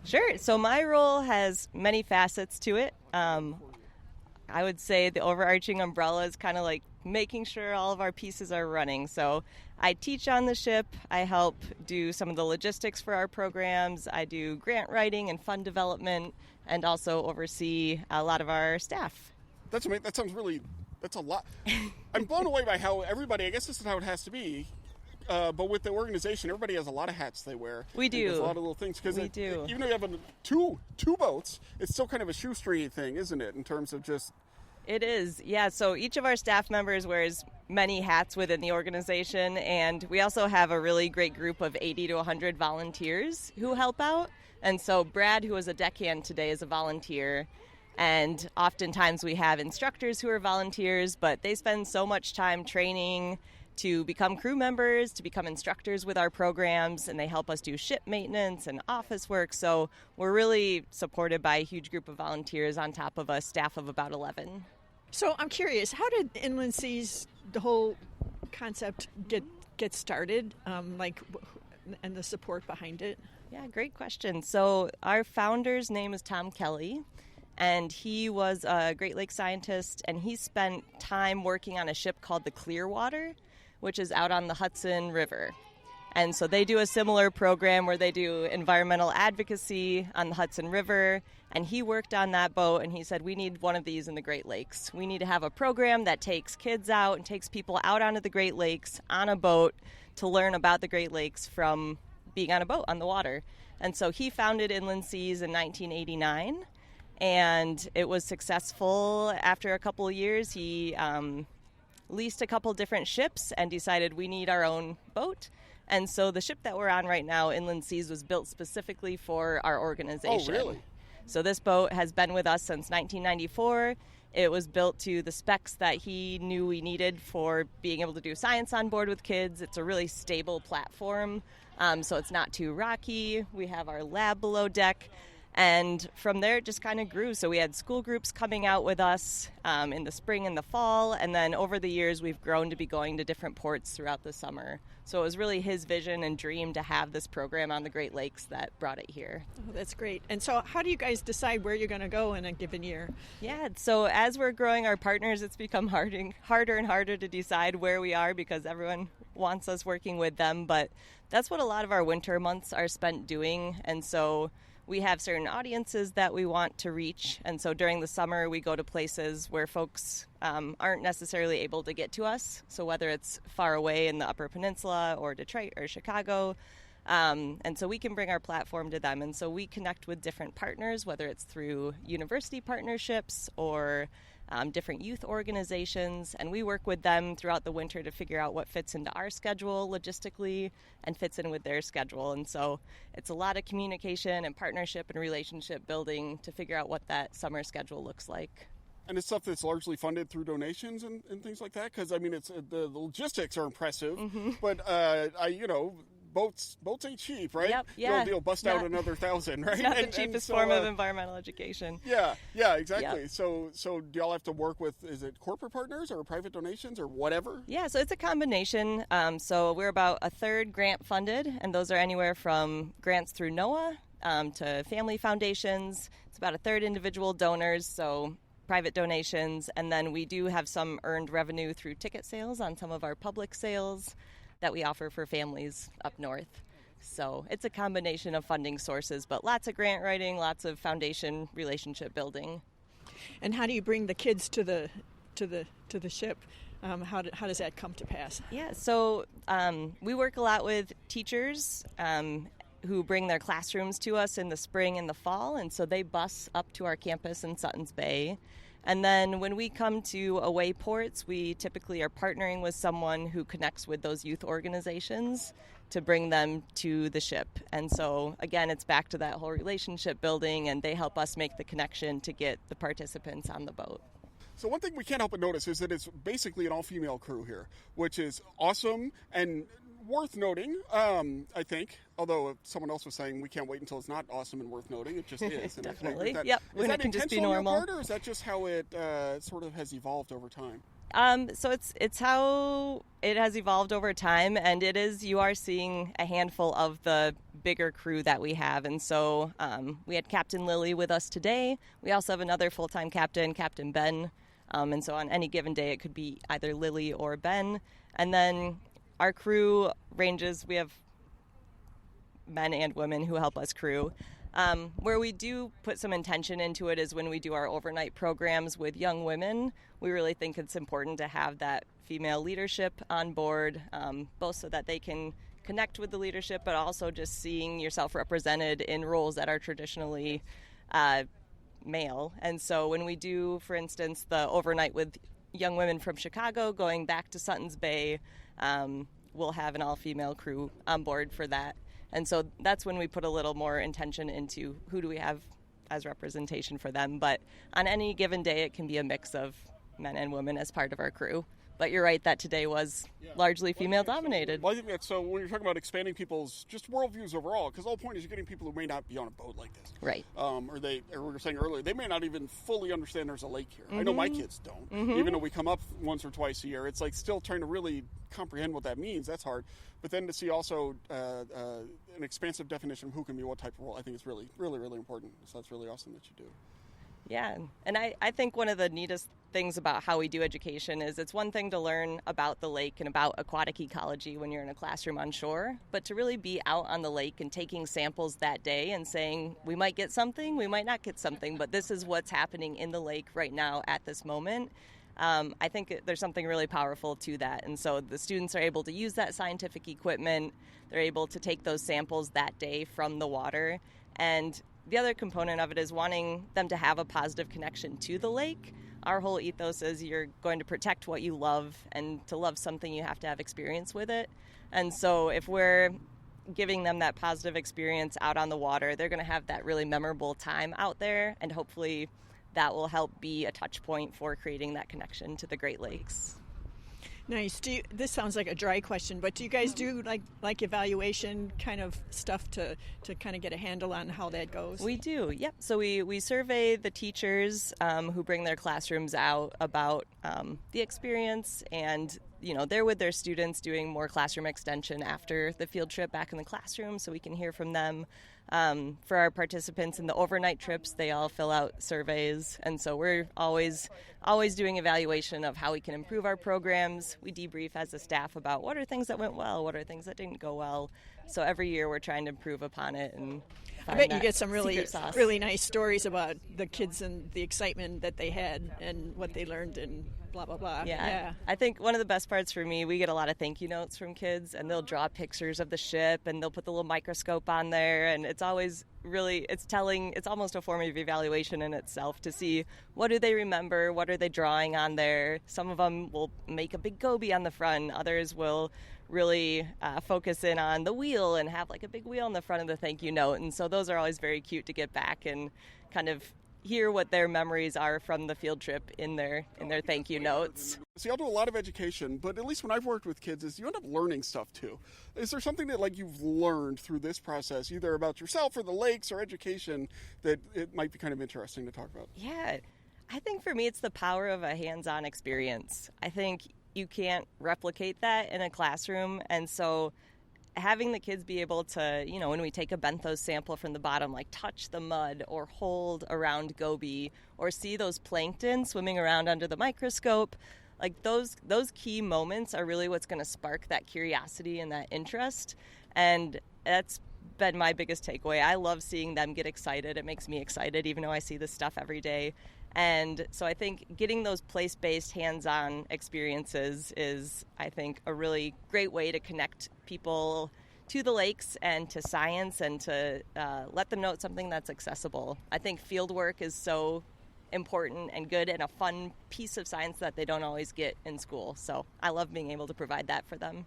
Sure. So my role has many facets to it. I would say the overarching umbrella is kind of like making sure all of our pieces are running. So I teach on the ship. I help do some of the logistics for our programs. I do grant writing and fund development, and also oversee a lot of our staff. That's amazing. That's a lot. I'm blown away by how everybody, I guess this is how it has to be, but with the organization, everybody has a lot of hats they wear. We do. There's a lot of little things. We do. Even though you have two boats, it's still kind of a shoestring thing, isn't it, in terms of just... It is, yeah. So each of our staff members wears many hats within the organization, and we also have a really great group of 80 to 100 volunteers who help out. And so Brad, who is a deckhand today, is a volunteer. And oftentimes we have instructors who are volunteers, but they spend so much time training to become crew members, to become instructors with our programs, and they help us do ship maintenance and office work. So we're really supported by a huge group of volunteers on top of a staff of about 11. So I'm curious, how did Inland Seas, the whole concept, get started, and the support behind it? Yeah, great question. So our founder's name is Tom Kelly. And he was a Great Lakes scientist, and he spent time working on a ship called the Clearwater, which is out on the Hudson River. And so they do a similar program where they do environmental advocacy on the Hudson River. And he worked on that boat, and he said, we need one of these in the Great Lakes. We need to have a program that takes kids out and takes people out onto the Great Lakes on a boat to learn about the Great Lakes from being on a boat on the water. And so he founded Inland Seas in 1989. And it was successful. After a couple of years, he leased a couple different ships and decided we need our own boat. And so the ship that we're on right now, Inland Seas, was built specifically for our organization. Oh, really? So this boat has been with us since 1994. It was built to the specs that he knew we needed for being able to do science on board with kids. It's a really stable platform, so it's not too rocky. We have our lab below deck. And from there, it just kind of grew. So we had school groups coming out with us in the spring and the fall. And then over the years, we've grown to be going to different ports throughout the summer. So it was really his vision and dream to have this program on the Great Lakes that brought it here. Oh, that's great. And so how do you guys decide where you're going to go in a given year? Yeah, so as we're growing our partners, it's become harder and harder to decide where we are because everyone wants us working with them. But that's what a lot of our winter months are spent doing. And so we have certain audiences that we want to reach, and so during the summer we go to places where folks aren't necessarily able to get to us, so whether it's far away in the Upper Peninsula or Detroit or Chicago, and so we can bring our platform to them, and so we connect with different partners, whether it's through university partnerships or different youth organizations, and we work with them throughout the winter to figure out what fits into our schedule logistically and fits in with their schedule. And so it's a lot of communication and partnership and relationship building to figure out what that summer schedule looks like. And it's stuff that's largely funded through donations and things like that? Because, I mean, it's the logistics are impressive, but, boats ain't cheap, right? Yep, yeah. You'll bust out another 1,000, right? It's not the cheapest form of environmental education. Yeah, exactly. Yep. So do y'all have to work with, is it corporate partners or private donations or whatever? Yeah, so it's a combination. So we're about a third grant funded, and those are anywhere from grants through NOAA to family foundations. It's about a third individual donors, so private donations, and then we do have some earned revenue through ticket sales on some of our public sales that we offer for families up north. So it's a combination of funding sources, but lots of grant writing, lots of foundation relationship building. And how do you bring the kids to the ship? How does that come to pass? Yeah, so we work a lot with teachers who bring their classrooms to us in the spring and the fall, and so they bus up to our campus in Suttons Bay. And then when we come to away ports, we typically are partnering with someone who connects with those youth organizations to bring them to the ship. And so, again, it's back to that whole relationship building, and they help us make the connection to get the participants on the boat. So one thing we can't help but notice is that it's basically an all-female crew here, which is awesome and worth noting, I think. Although someone else was saying we can't wait until it's not awesome and worth noting. It just is. And Definitely. That, yep. Is that can just be intentional normal? On your part, or is that just how it sort of has evolved over time? So it's how it has evolved over time, and it is, you are seeing a handful of the bigger crew that we have. And so we had Captain Lily with us today. We also have another full-time captain, Captain Ben. And so on any given day, it could be either Lily or Ben. And then our crew ranges, we have men and women who help us crew. Where we do put some intention into it is when we do our overnight programs with young women. We really think it's important to have that female leadership on board, both so that they can connect with the leadership, but also just seeing yourself represented in roles that are traditionally male. And so when we do, for instance, the overnight with young women from Chicago going back to Suttons Bay, we'll have an all-female crew on board for that. And so that's when we put a little more intention into who do we have as representation for them. But on any given day, it can be a mix of men and women as part of our crew. But you're right that today was largely female-dominated. Well, I think that's so when you're talking about expanding people's just worldviews overall, because the whole point is you're getting people who may not be on a boat like this. Right. Or we were saying earlier, they may not even fully understand there's a lake here. I know my kids don't. Even though we come up once or twice a year, it's like still trying to really comprehend what that means. That's hard. But then to see also an expansive definition of who can be what type of role, I think it's really, really, really important. So that's really awesome that you do. Yeah, and I think one of the neatest things about how we do education is it's one thing to learn about the lake and about aquatic ecology when you're in a classroom on shore, but to really be out on the lake and taking samples that day and saying we might get something, we might not get something, but this is what's happening in the lake right now at this moment. I think there's something really powerful to that, and so the students are able to use that scientific equipment, they're able to take those samples that day from the water, and the other component of it is wanting them to have a positive connection to the lake. Our whole ethos is you're going to protect what you love, and to love something you have to have experience with it. And so if we're giving them that positive experience out on the water, they're going to have that really memorable time out there and hopefully that will help be a touch point for creating that connection to the Great Lakes. Nice. This sounds like a dry question, but do you guys do like evaluation kind of stuff to kind of get a handle on how that goes? We do, yep. So we survey the teachers who bring their classrooms out about the experience, and they're with their students doing more classroom extension after the field trip back in the classroom, so we can hear from them. For our participants in the overnight trips, they all fill out surveys, and so we're always doing evaluation of how we can improve our programs. We debrief as a staff about what are things that went well, what are things that didn't go well. So every year we're trying to improve upon it. And I bet you get some really nice stories about the kids and the excitement that they had and what they learned and blah, blah, blah. Yeah. I think one of the best parts for me, we get a lot of thank you notes from kids, and they'll draw pictures of the ship, and they'll put the little microscope on there, and it's always really, it's almost a form of evaluation in itself to see what do they remember, what are they drawing on there. Some of them will make a big goby on the front, others will really focus in on the wheel and have like a big wheel on the front of the thank you note, and so those are always very cute to get back and kind of hear what their memories are from the field trip in their thank you notes. See, I'll do a lot of education, but at least when I've worked with kids, is you end up learning stuff too. Is there something that you've learned through this process, either about yourself or the lakes or education, that it might be kind of interesting to talk about? Yeah, I think for me it's the power of a hands-on experience. I think you can't replicate that in a classroom, and so having the kids be able to, when we take a benthos sample from the bottom, touch the mud or hold around goby or see those plankton swimming around under the microscope, those key moments are really what's going to spark that curiosity and that interest. And that's been my biggest takeaway. I love seeing them get excited. It makes me excited, even though I see this stuff every day. And so I think getting those place-based hands-on experiences is, I think, a really great way to connect people to the lakes and to science and to let them know it's something that's accessible. I think field work is so important and good and a fun piece of science that they don't always get in school. So I love being able to provide that for them.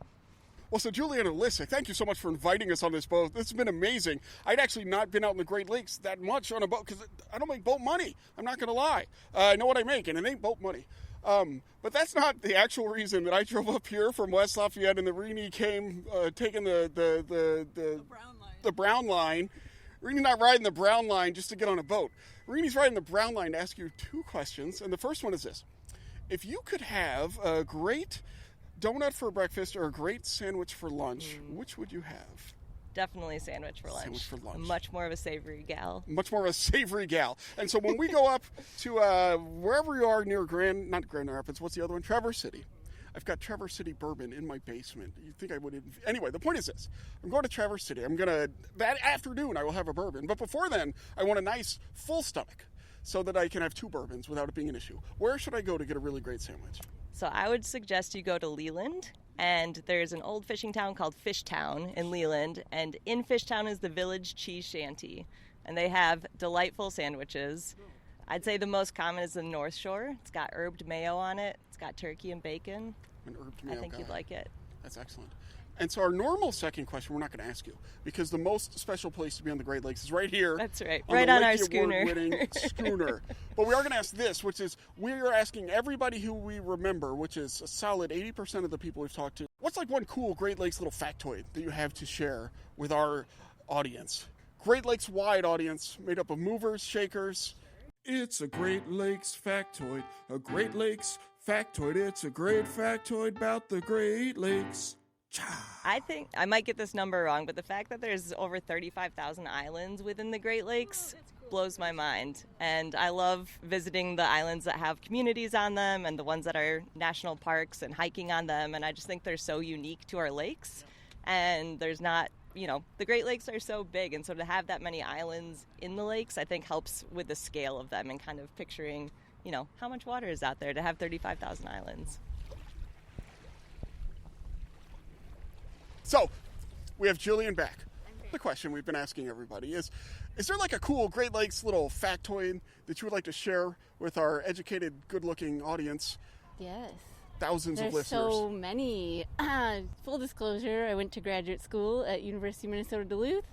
Well, so Julie and Alyssa, thank you so much for inviting us on this boat. This has been amazing. I'd actually not been out in the Great Lakes that much on a boat because I don't make boat money. I'm not going to lie. I know what I make, and it ain't boat money. But that's not the actual reason that I drove up here from West Lafayette and the Renie came taking the brown line. Renie's not riding the brown line just to get on a boat. Renie's riding the brown line to ask you two questions, and the first one is this. If you could have a great donut for breakfast or a great sandwich for lunch, which would you have? Definitely sandwich for lunch. Sandwich for lunch. Much more of a savory gal. Much more of a savory gal. And so when we go up to wherever you are near not Grand Rapids, what's the other one? Traverse City. I've got Traverse City bourbon in my basement. You'd think I would. Anyway, the point is this. I'm going to Traverse City. That afternoon I will have a bourbon. But before then, I want a nice full stomach so that I can have two bourbons without it being an issue. Where should I go to get a really great sandwich? So I would suggest you go to Leland, and there's an old fishing town called Fishtown in Leland, and in Fishtown is the Village Cheese Shanty, and they have delightful sandwiches. I'd say the most common is the North Shore. It's got herbed mayo on it. It's got turkey and bacon. An herbed mayo I think you'd like it. That's excellent. And so our normal second question, we're not going to ask you, because the most special place to be on the Great Lakes is right here. That's right, right on our schooner. Award Winning schooner. But we are going to ask this, which is we are asking everybody who we remember, which is a solid 80% of the people we've talked to, what's one cool Great Lakes little factoid that you have to share with our audience? Great Lakes wide audience made up of movers, shakers. It's a Great Lakes factoid, a Great Lakes factoid. It's a great factoid about the Great Lakes. I think I might get this number wrong, but the fact that there's over 35,000 islands within the Great Lakes blows my mind. And I love visiting the islands that have communities on them and the ones that are national parks and hiking on them. And I just think they're so unique to our lakes. And there's not, the Great Lakes are so big. And so to have that many islands in the lakes, I think helps with the scale of them and kind of picturing, how much water is out there to have 35,000 islands. So, we have Jillian back. The question we've been asking everybody is there a cool Great Lakes little factoid that you would like to share with our educated, good-looking audience? Yes. Thousands of listeners. There's so many. Full disclosure, I went to graduate school at University of Minnesota Duluth.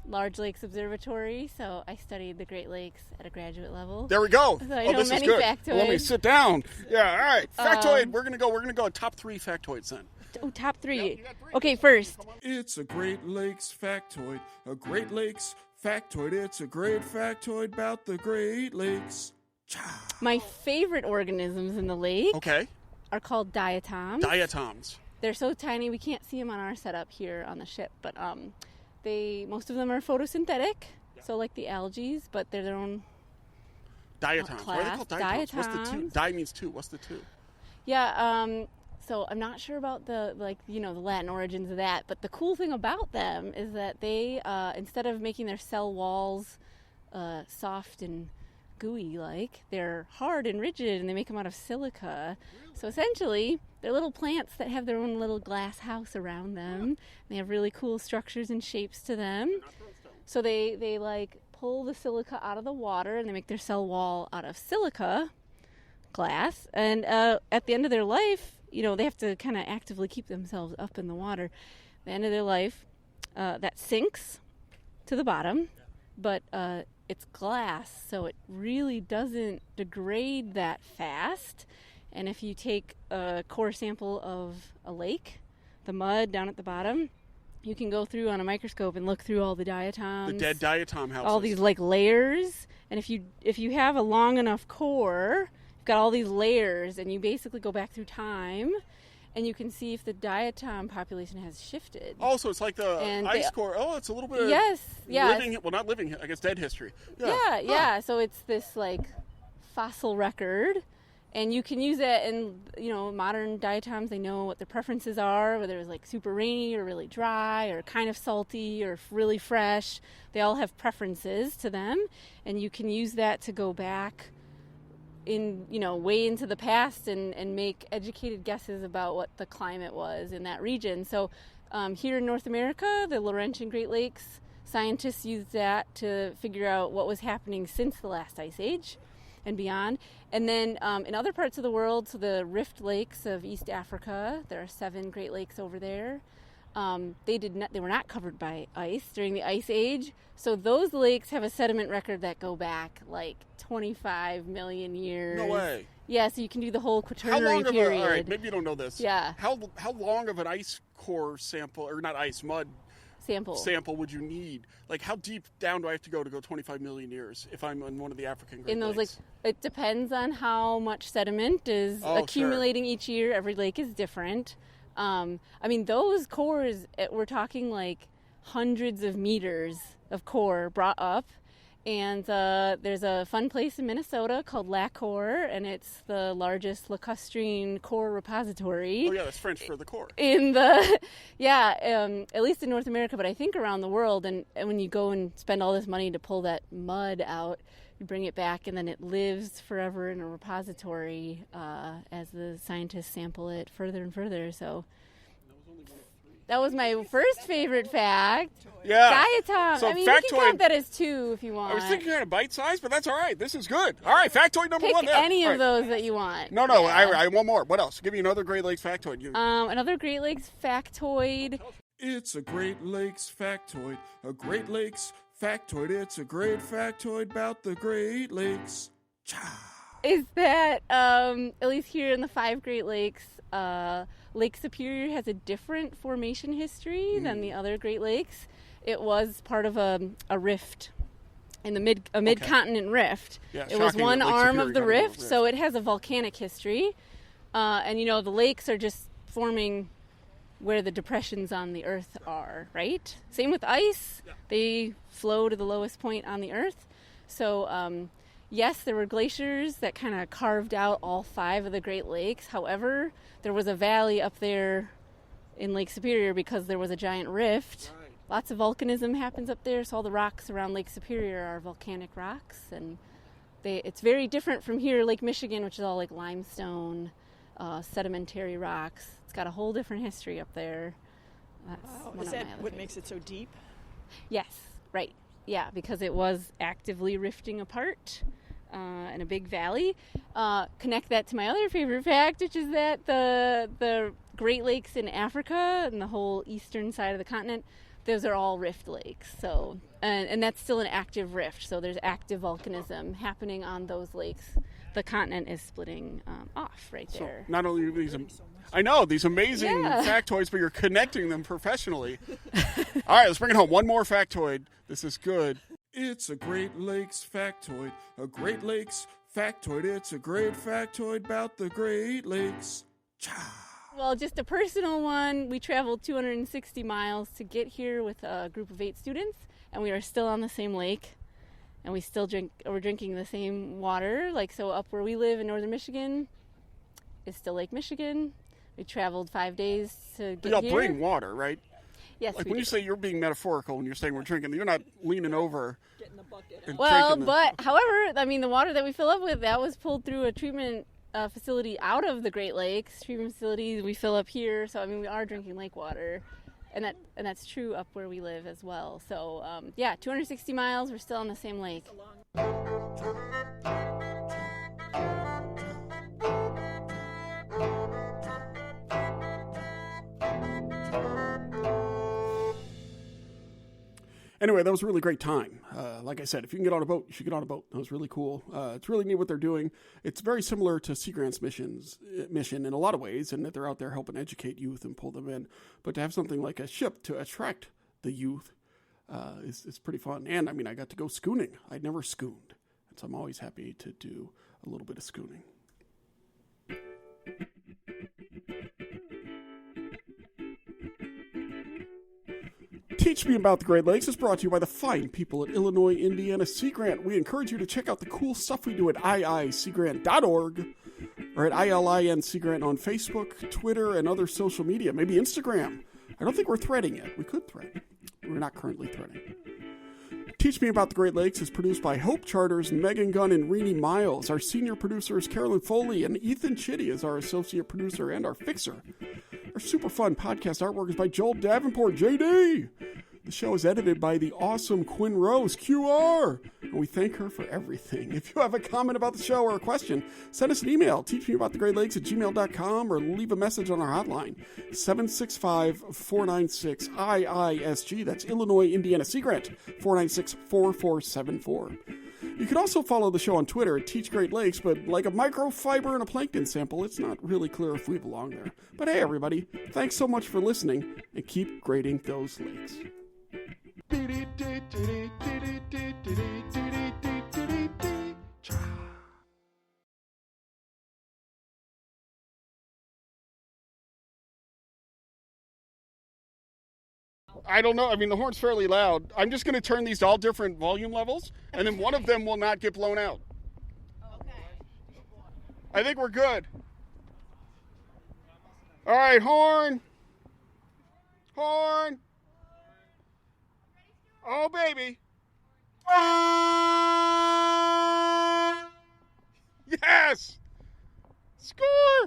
Large Lakes Observatory, so I studied the Great Lakes at a graduate level. There we go. So I know this many is good. factoids. Let me sit down. Yeah, all right. Factoid. We're gonna go top 3 factoids then. Oh, top 3. Yep, you got 3. Okay, first. It's a Great Lakes factoid. A Great Lakes factoid. It's a great factoid about the Great Lakes. Cha. My favorite organisms in the lake Okay. are called diatoms. Diatoms. They're so tiny we can't see them on our setup here on the ship, but most of them are photosynthetic, so like the algae, but they're their own Diatoms. Why are they class. called diatoms? What's the 2? Di means 2. What's the 2? Yeah, so I'm not sure about the Latin origins of that, but the cool thing about them is that they, instead of making their cell walls soft and gooey-like, they're hard and rigid, and they make them out of silica. So essentially, they're little plants that have their own little glass house around them. They have really cool structures and shapes to them. So they like pull the silica out of the water, and they make their cell wall out of silica glass. And at the end of their life, they have to kind of actively keep themselves up in the water. At the end of their life, that sinks to the bottom, but it's glass, so it really doesn't degrade that fast. And if you take a core sample of a lake, the mud down at the bottom, you can go through on a microscope and look through all the diatoms. The dead diatom houses. All these layers. And if you have a long enough core, you've got all these layers, and you basically go back through time, and you can see if the diatom population has shifted. Oh, so it's like the ice core. Oh, it's a little bit of not living, I guess dead history. Yeah. So it's this fossil record, and you can use it in, modern diatoms. They know what their preferences are, whether it's super rainy or really dry or kind of salty or really fresh. They all have preferences to them, and you can use that to go back in way into the past and make educated guesses about what the climate was in that region. So here in North America, the Laurentian Great Lakes, scientists used that to figure out what was happening since the last ice age and beyond. And then in other parts of the world, so the Rift Lakes of East Africa, there are 7 Great Lakes over there. They were not covered by ice during the ice age. So those lakes have a sediment record that go back 25 million years. No way. Yeah, so you can do the whole Quaternary period. All right, maybe you don't know this. Yeah. How long of an ice core sample, or not ice, mud sample would you need? How deep down do I have to go 25 million years if I'm in one of the African Great Lakes? It depends on how much sediment is accumulating each year. Every lake is different. Those cores, we're talking hundreds of meters of core brought up. And there's a fun place in Minnesota called Lakie, and it's the largest lacustrine core repository. Oh yeah, that's French for the core. At least in North America, but I think around the world. And when you go and spend all this money to pull that mud out, you bring it back, and then it lives forever in a repository as the scientists sample it further and further. So that was my first favorite fact. Yeah. Diatom. So you can count that as 2 if you want. I was thinking kind of bite size, but that's all right. This is good. All right, factoid number 1 there. Pick any of those that you want. No, I want more. What else? Give me another Great Lakes factoid. Another Great Lakes factoid. It's a Great Lakes factoid. A Great Lakes factoid. It's a great factoid about the Great Lakes. Is that, at least here in the 5 Great Lakes, Lake Superior has a different formation history than the other Great Lakes. It was part of a rift in the mid-continent rift. Yeah, it was one arm of the rift, so it has a volcanic history. And the lakes are just forming where the depressions on the Earth are, right? Same with ice. Yeah. They flow to the lowest point on the Earth. So, yes, there were glaciers that kind of carved out all 5 of the Great Lakes. However, there was a valley up there in Lake Superior because there was a giant rift. Right. Lots of volcanism happens up there, so all the rocks around Lake Superior are volcanic rocks. And it's very different from here, Lake Michigan, which is all limestone, sedimentary rocks. It's got a whole different history up there. Is that what makes it so deep? Yes, right. Yeah, because it was actively rifting apart in a big valley. Connect that to my other favorite fact, which is that the Great Lakes in Africa and the whole eastern side of the continent, those are all rift lakes. So and that's still an active rift. So there's active volcanism happening on those lakes. The continent is splitting off right there. So not only are these, I know, these amazing factoids, but you're connecting them professionally. All right, let's bring it home. One more factoid. This is good. It's a Great Lakes factoid. A Great Lakes factoid. It's a great factoid about the Great Lakes. Well, just a personal one. We traveled 260 miles to get here with a group of 8 students, and we are still on the same lake. And we're drinking the same water. Like, so up where we live in northern Michigan is still Lake Michigan. We traveled 5 days to get Y'all here. bring water, right? Yes, like we when do. you say you're being metaphorical when you're saying we're drinking, you're not leaning over. Getting the bucket. And Well, drinking but however, I mean, the water that we fill up with, that was pulled through a treatment facility out of the Great Lakes. Treatment facilities we fill up here, so I mean, we are drinking lake water, and that's true up where we live as well. So 260 miles, we're still on the same lake. Anyway, that was a really great time. Like I said, if you can get on a boat, you should get on a boat. That was really cool. It's really neat what they're doing. It's very similar to Sea Grant's mission in a lot of ways, in that they're out there helping educate youth and pull them in. But to have something like a ship to attract the youth is pretty fun. And, I mean, I got to go schooning. I'd never schooned. And so I'm always happy to do a little bit of schooning. Teach Me About the Great Lakes is brought to you by the fine people at Illinois, Indiana Sea Grant. We encourage you to check out the cool stuff we do at iiseagrant.org or at ILIN Sea Grant on Facebook, Twitter, and other social media. Maybe Instagram. I don't think we're threading yet. We could thread. We're not currently threading. Teach Me About the Great Lakes is produced by Hope Charters, Megan Gunn, and Renie Miles. Our senior producer is Carolyn Foley, and Ethan Chitty is our associate producer and our fixer. Our super fun podcast artwork is by Davenport, JD. The show is edited by the awesome Quinn Rose, QR. And we thank her for everything. If you have a comment about the show or a question, send us an email, teachmeaboutthegreatlakes@gmail.com, or leave a message on our hotline, 765-496-IISG. That's Illinois, Indiana Sea Grant, 496-4474. You can also follow the show on Twitter at Teach Great Lakes, but like a microfiber and a plankton sample, it's not really clear if we belong there. But hey, everybody, thanks so much for listening, and keep grading those lakes. I don't know. I mean, the horn's fairly loud. I'm just going to turn these to all different volume levels, and then one of them will not get blown out. Okay. I think we're good. All right, horn. Horn. Oh, baby. Yes! Score!